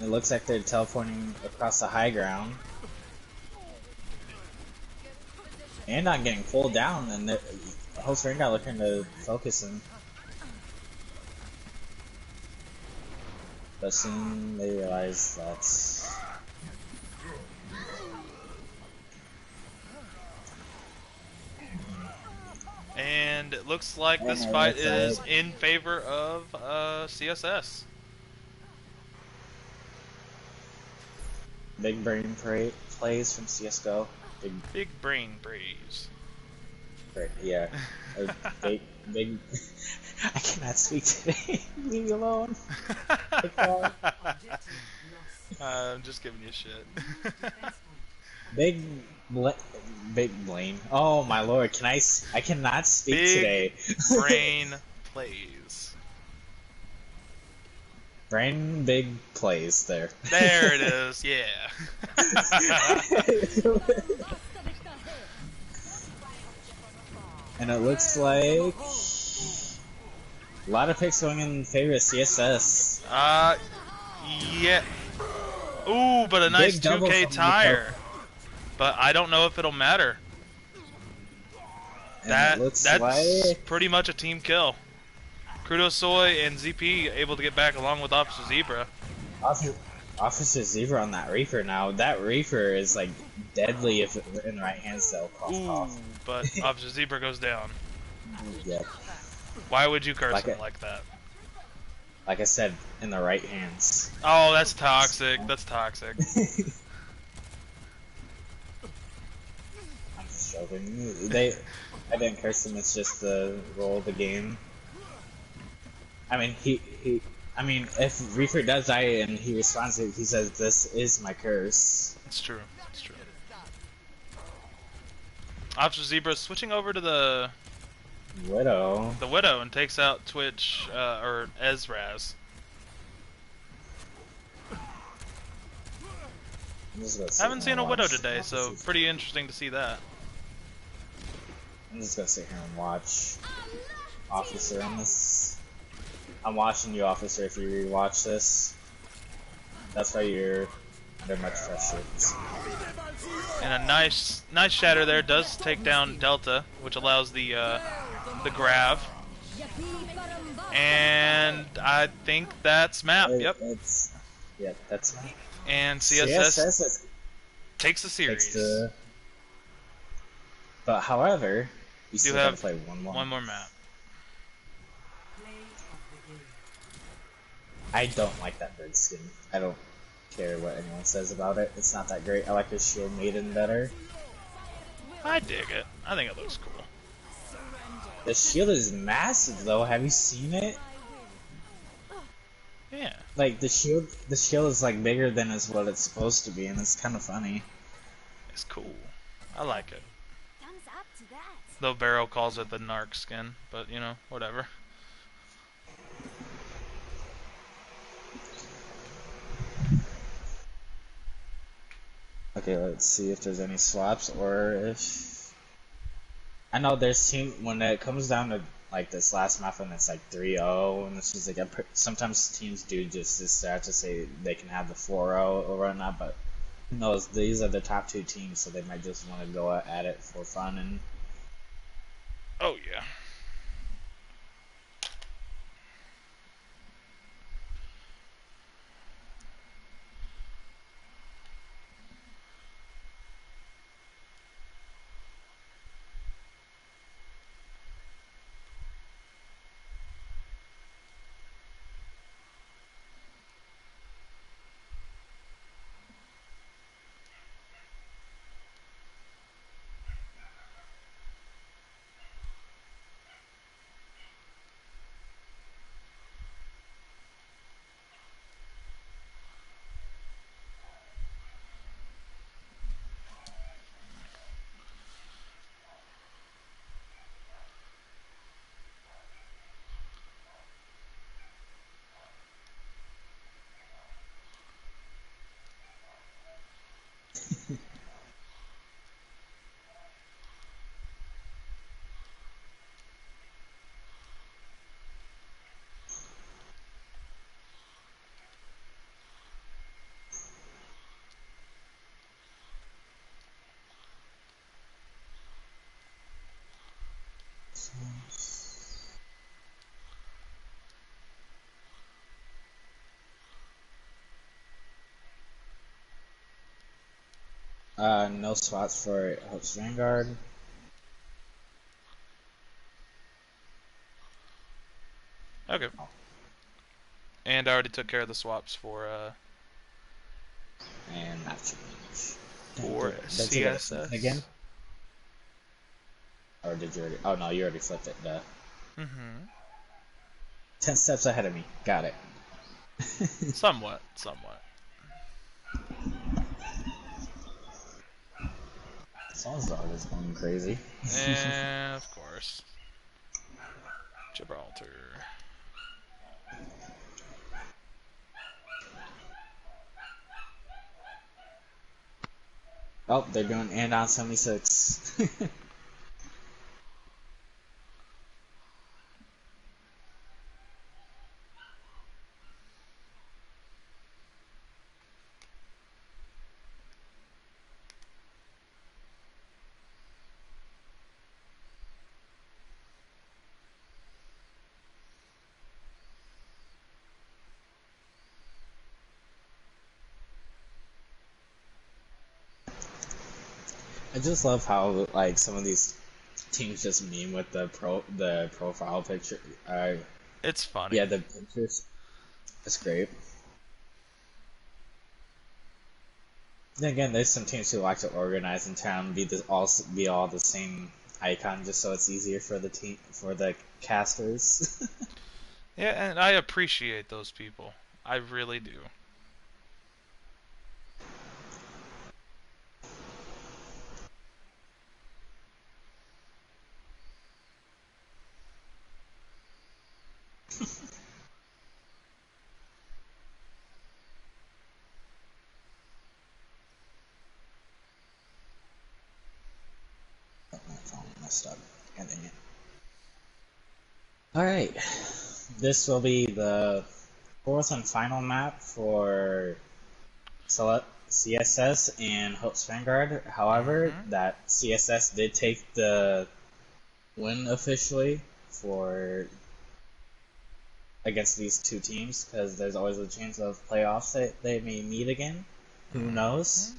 It looks like they're teleporting across the high ground. And not getting pulled down, and Hope's Vanguard looking to focus him. But soon they realize that's...
And it looks like this fight is in favor of CSS.
Big brain plays from CSGO.
Big brain breeze.
Yeah. Big. I cannot speak today. Leave me alone.
I'm just giving you shit.
Big Blaine. Oh my lord, I cannot speak today.
Brain plays.
Brain big plays there.
There it is, yeah.
And it looks like a lot of picks going in favor of CSS.
Yeah. Ooh, but a nice
Big double
2K
from Nico.
tire. But I don't know if it'll matter.
And it looks
That's
like
pretty much a team kill. Crudo Soy and ZP able to get back along with Officer Zebra.
Officer, Officer Zebra on that Reaper now. That Reaper is like deadly if in the right hands though. Cough
Ooh,
cough.
but Officer Zebra goes down.
Yeah.
Why would you curse
Like
him like that?
I said, in the right hands.
Oh, that's toxic. That's toxic.
I'm just joking. I didn't curse him. It's just the role of the game. I mean, I mean, if Reaper does die and he responds, he says, "This is my curse."
It's true. It's true. Officer Zebra switching over to the
Widow.
Widow and takes out Twitch or Ezraz. Haven't seen a Widow today, so pretty interesting to see that.
I'm just gonna sit here and watch Officer on this. I'm watching you, Officer, if you rewatch this. That's why you're under much pressure.
And a nice shatter there does take down Delta, which allows the grab. And I think that's map. Yep.
Yep, that's map.
And CSS takes the
Takes
series.
the... But however, you still
have
gotta play one more
map.
Play of the game.
I don't like that bird skin. I don't care what anyone says about it. It's not that great. I like the Shield Maiden better.
I dig it. I think it looks cool.
The shield is massive though. Have you seen it?
Yeah.
Like the shield is like bigger than is what it's supposed to be, and it's kind of funny.
It's cool. I like it.
Thumbs up to that.
Though Barrow calls it the narc skin, but you know, whatever.
Okay, let's see if there's any swaps or if... I know there's team when it comes down to like this last map and it's like 3-0 and it's just like sometimes teams do just start to say they can have the 4-0 or whatnot, but who knows? These are the top two teams, so they might just want to go at it for fun and...
Oh yeah.
No spots for Hope's Vanguard.
Okay. And I already took care of the swaps for
And not change.
for
Did you get it flipped
CSS
again? Or did you already... Oh no, you already flipped it, duh. 10 steps ahead of me. Got it.
Somewhat.
Sounds dog is going crazy.
And of course, Gibraltar.
Oh, they're doing and on 76. I just love how like some of these teams just meme with the profile picture.
It's funny.
Yeah, the pictures. That's great. Then again, there's some teams who like to organize in town, be all the same icon, just so it's easier for the casters.
Yeah, and I appreciate those people. I really do.
Oh, my phone messed up. God dang it. All right, this will be the fourth and final map for CSS and Hope's Vanguard. However,
Mm-hmm.
that CSS did take the win officially for against these two teams because there's always a chance of playoffs that they may meet again. Who knows?
Mm-hmm.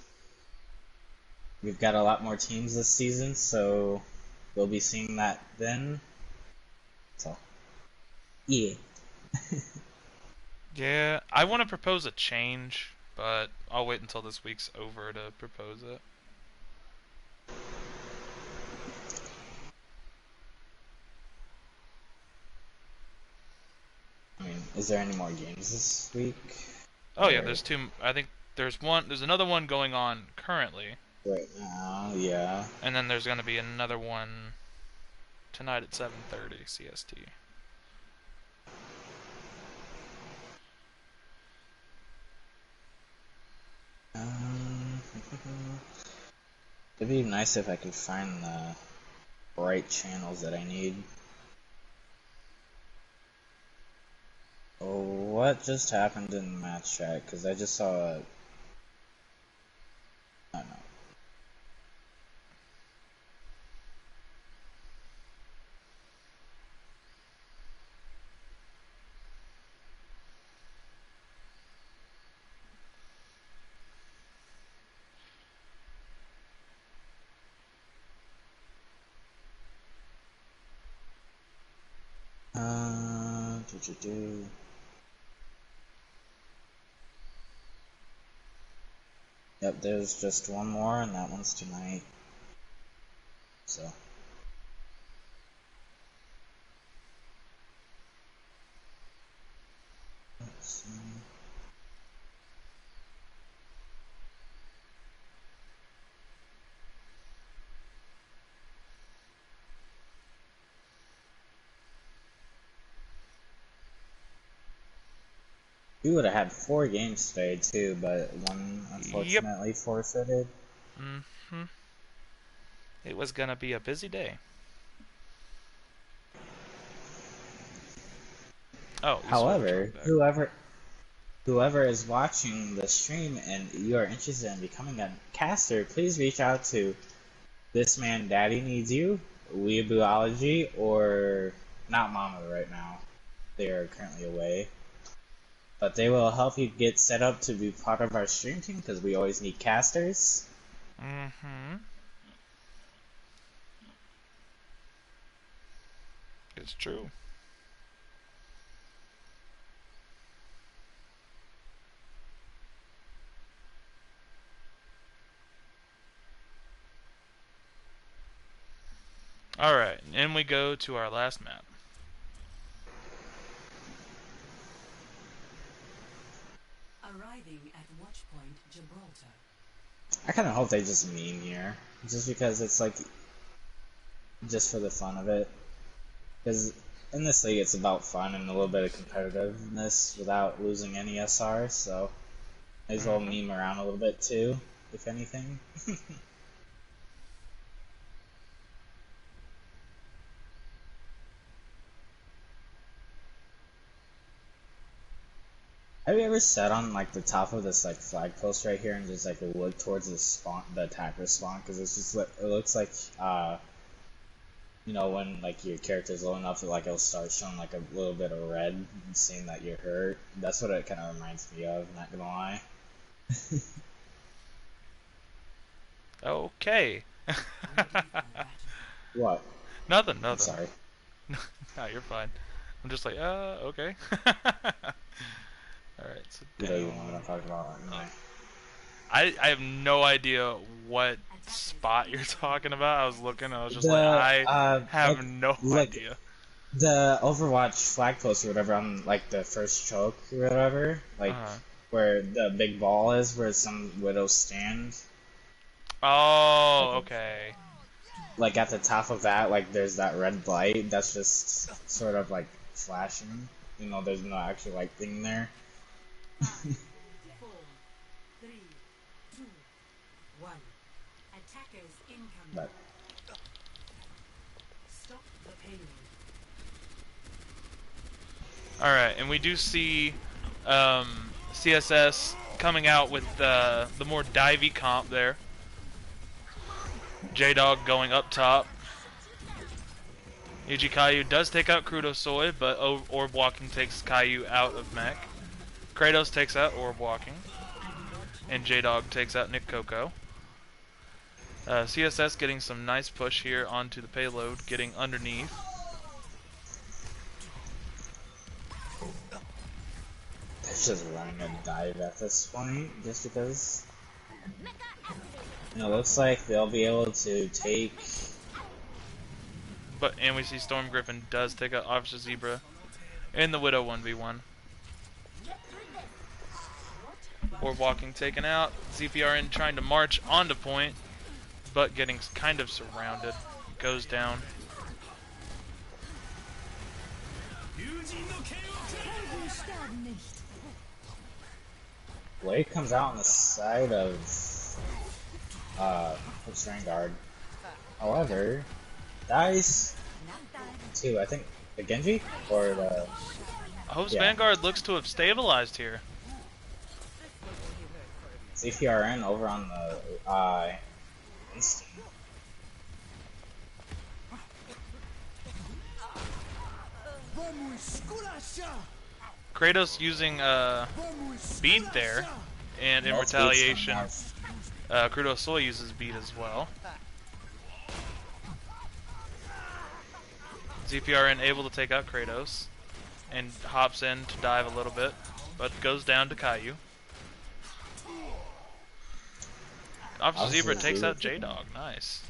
We've got a lot more teams this season, so we'll be seeing that then. So, yeah.
Yeah, I want to propose a change, but I'll wait until this week's over to propose it.
I mean, is there any more games this week?
Oh yeah,
Or
there's two. I think there's one. There's another one going on currently,
right now? Yeah.
and then there's gonna be another one tonight at 7:30 CST.
Um, it'd be nice if I could find the right channels that I need. Oh, what just happened in the match chat? Because I just saw a... I don't know. Do. Yep, there's just one more, and that one's tonight. So. Let's see. We would have had 4 games today, too, but one
Yep.
unfortunately forfeited.
Mm-hmm. It was gonna be a busy day. Oh, we switched
However,
right back.
whoever is watching the stream and you are interested in becoming a caster, please reach out to This Man Daddy Needs You, Weeabooology, or not Mama right now. They are currently away. But they will help you get set up to be part of our stream team because we always need casters.
Mm-hmm. It's true. Alright, and we go to our last map.
Arriving at Watchpoint Gibraltar.
I kind of hope they just meme here. Just because it's like, just for the fun of it. Because in this league it's about fun and a little bit of competitiveness without losing any SR, so may as well
Mm-hmm.
meme around a little bit too, if anything. Have you ever sat on like the top of this like flag post right here and just like look towards the attacker spawn? Because it's just it looks like you know when like your character's low enough that like it'll start showing like a little bit of red and seeing that you're hurt. That's what it kind of reminds me of. Not gonna lie.
Okay.
What?
Nothing,
I'm
nothing.
sorry.
No, you're fine. I'm just like, okay. Alright, so
You don't even know what
down.
I'm talking about anyway.
I have no idea what spot you're talking about. I was looking, I was just like,
The
I have
like
no
like
idea.
the Overwatch flag post or whatever on like the first choke or whatever, like
Uh-huh.
where the big ball is, where some widows stand.
Oh,
Like,
okay.
like at the top of that, like there's that red light that's just sort of like flashing. You know, there's no actual like thing there.
4, 3, 2, 1. Attackers incoming.
But
Stop the payload.
Alright, and we do see CSS coming out with the more divey comp there. J-Dog going up top. Yuji Caillou does take out Crudo Soy, but Orb Walking takes Caillou out of mech. Kratos takes out Orb Walking. And J-Dog takes out Nick Coco. CSS getting some nice push here onto the payload, getting underneath.
they're just running a dive at this point, just because. And it looks like they'll be able to take.
And we see Storm Griffin does take out Officer Zebra in the Widow 1v1. Orb Walking taken out. ZPRN trying to march onto point, but getting kind of surrounded. Goes down.
Blade comes out on the side of Vanguard. However, dies to I think the Genji or the
Hope's
yeah.
Vanguard looks to have stabilized here.
CPRN over on the instant.
Kratos using bead there, and in
Well, it's beats
retaliation,
some
Crudo Soy uses bead as well. ZPRN able to take out Kratos, and hops in to dive a little bit, but goes down to Caillou. Officer Zebra takes out J-Dog, nice.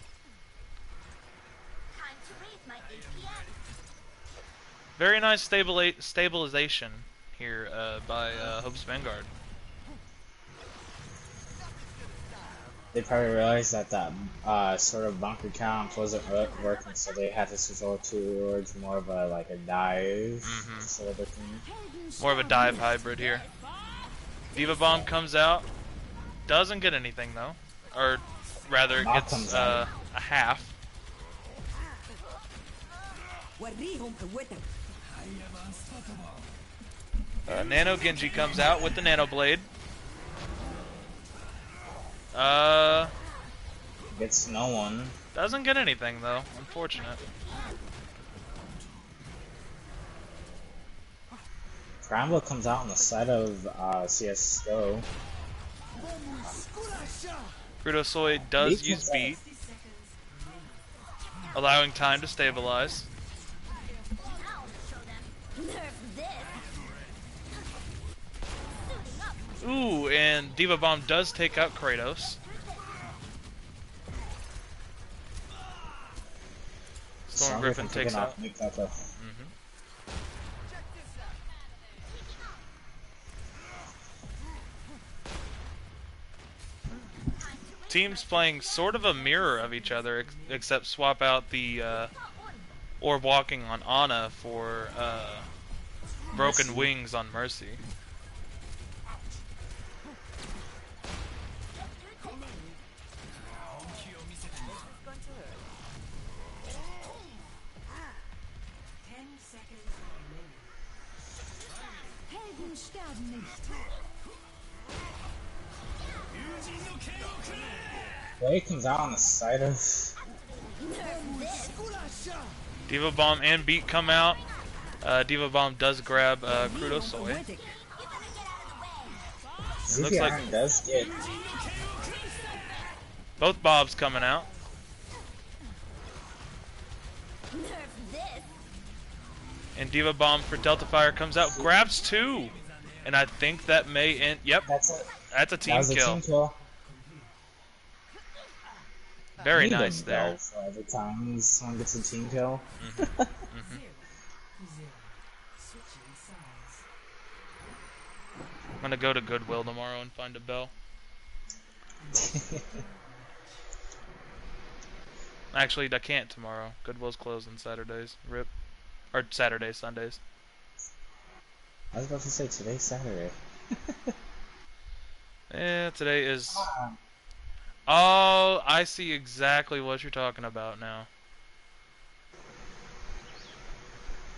Very nice stabilization here by Hope's Vanguard.
They probably realized that that sort of bunker count wasn't working, so they had to switch over towards more of a like a dive sort of a thing.
More of a dive hybrid here. Diva Bomb comes out, doesn't get anything though, or rather it gets a half. Nano Genji comes out with the Nano Blade.
Gets no one.
Doesn't get anything though, unfortunate.
Scramble comes out on the side of CSGO.
Crudo Soy does use beat, allowing time to stabilize. Ooh, and Diva Bomb does take out Kratos. Storm Griffin takes out. Teams playing sort of a mirror of each other, except swap out the Orb Walking on Ana for Broken Wings on Mercy.
Blade comes out on the side of
Diva Bomb and Beat come out. Diva Bomb does grab Crudo Soy. Looks like
does get
both Bobs coming out. And Diva Bomb for Delta Fire comes out, grabs 2. And I think that may end. Yep,
That's it.
that's a
That
team
was a
kill.
team kill.
Very
Need
nice
a
there.
bell for every time someone gets a team kill.
0 to 0. Switching sides.
I'm gonna go to Goodwill tomorrow and find a bell. Actually, I can't tomorrow. Goodwill's closed on Saturdays. RIP. Or Saturdays, Sundays.
I was about to say today's Saturday.
Today is... Oh, I see exactly what you're talking about now.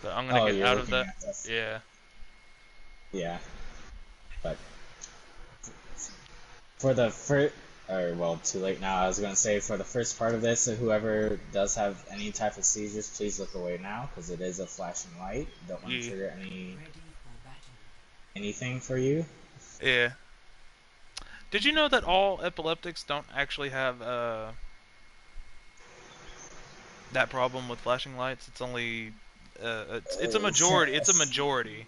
But I'm gonna get out of that. Yeah.
Yeah. But for the first, or well, too late now. I was gonna say for the first part of this, whoever does have any type of seizures, please look away now, because it is a flashing light. Don't want to trigger anything for you.
Yeah. Did you know that all epileptics don't actually have that problem with flashing lights? It's only it's a majority. It's a majority,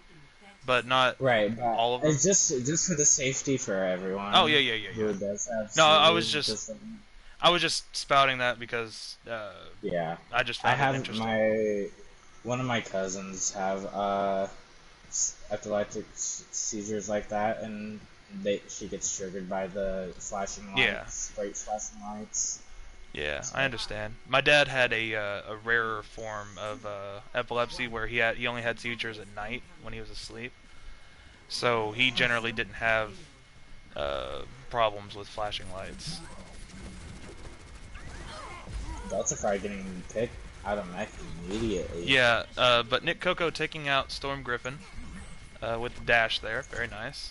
but not
right. But
all of them.
It's just for the safety for everyone.
Oh yeah.
Who does have
No, I
seizures,
was just spouting that because
yeah.
I just
I
found it
have
interesting.
one of my cousins have epileptic seizures like that, and she gets triggered by the flashing lights, bright flashing lights.
Yeah, I understand. My dad had a rarer form of epilepsy where he only had seizures at night when he was asleep, so he generally didn't have problems with flashing lights.
Delta Fry getting picked out of mech immediately.
Yeah, but Nick Coco taking out Storm Griffin with the dash there, very nice.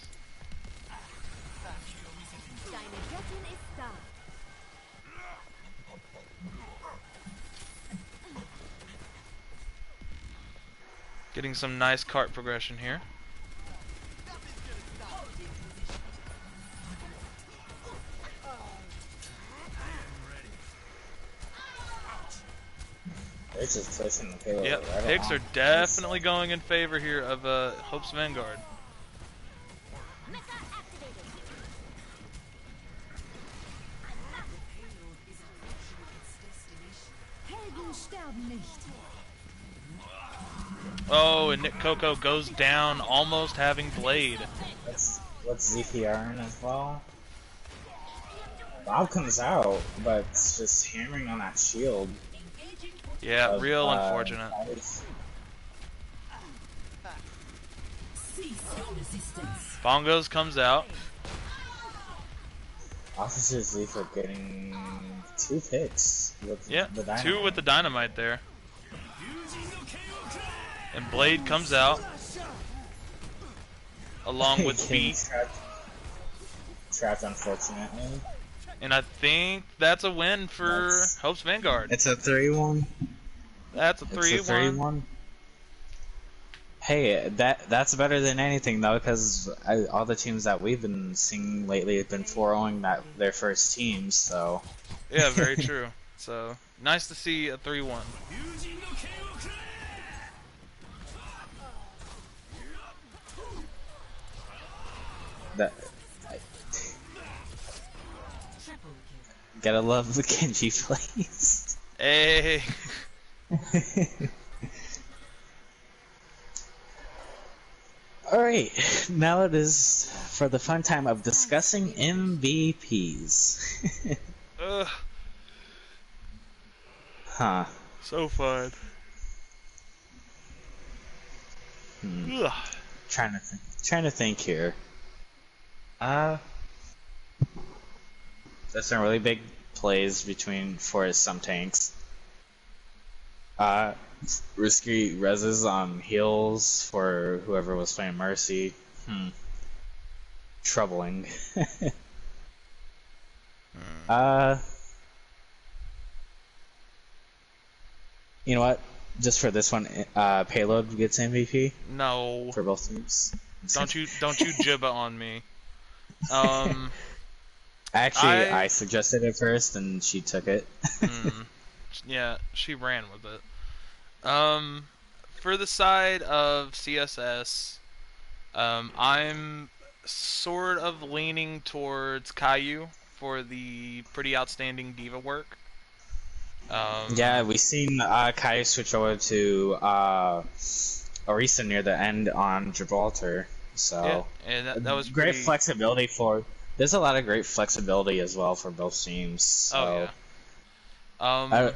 Getting some nice cart progression here.
They're just pushing the payload.
Yep,
right
picks
along.
are definitely going in favor here of Hope's Vanguard. Oh, and Nick Coco goes down, almost having Blade.
Let's ZPR in as well. Bob comes out, but it's just hammering on that shield.
Yeah, real unfortunate. Bongos comes out.
Officer Z for getting 2 picks with
Yeah,
the dynamite.
2 with the dynamite there. And Blade comes out along with Beat.
Trapped, unfortunately.
And I think that's a win for Hope's Vanguard.
It's a 3-1.
That's a 3-1.
Hey, that's better than anything though, because all the teams that we've been seeing lately have been 4-0ing their first teams. So
yeah, very true. So nice to see a 3-1.
Gotta love the Genji plays.
Hey.
Alright, now it is for the fun time of discussing MVPs.
Ugh.
Huh.
So fun. Ugh.
Trying to think here. There's some really big plays for some tanks. Risky reses on heals for whoever was playing Mercy. Troubling. You know what? Just for this one, Payload gets MVP
No.
for both teams.
Don't you jibba on me.
Actually, I suggested it first, and she took it.
Yeah, she ran with it. Um, for the side of CSS, I'm sort of leaning towards Caillou for the pretty outstanding diva work.
Yeah,
Um,
we seen Kai switch over to Orisa near the end on Gibraltar.
yeah,
So
and that was
great
pretty.
flexibility for. There's a lot of great flexibility as well for both teams.
Oh
So
yeah. Um,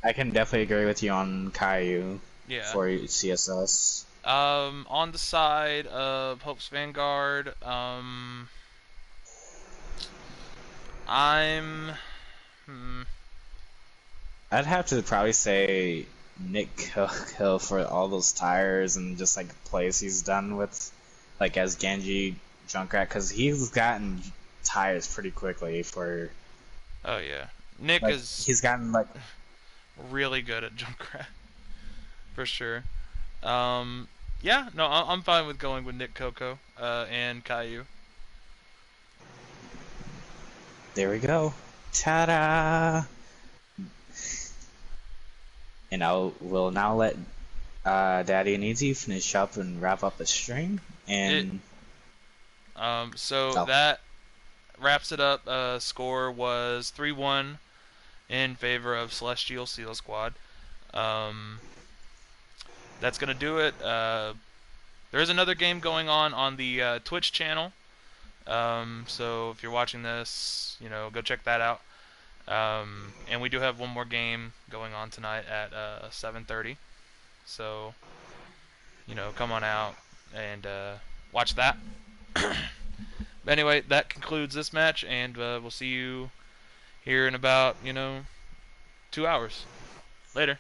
I can definitely agree with you on Caillou
yeah.
for CSS.
On the side of Hope's Vanguard, I'm. Hmm,
I'd have to probably say Nick Kill for all those tires and just like plays he's done with, like as Genji Junkrat, because he's gotten tires pretty quickly for
oh yeah. Nick
like
is
he's gotten like
really good at Junkrat for sure. Um, yeah, no, I'm fine with going with Nick Coco and Caillou.
there we go, ta-da! And we'll now let Daddy and Easy finish up and wrap up the stream
It
and
so
oh,
that wraps it up. Score was 3-1 in favor of Celestial Seal Squad. Um, that's gonna do it. There is another game going on the Twitch channel. So if you're watching this, go check that out. And we do have one more game going on tonight at 7:30. So come on out and watch that. But anyway, that concludes this match, and we'll see you here in about 2 hours. Later.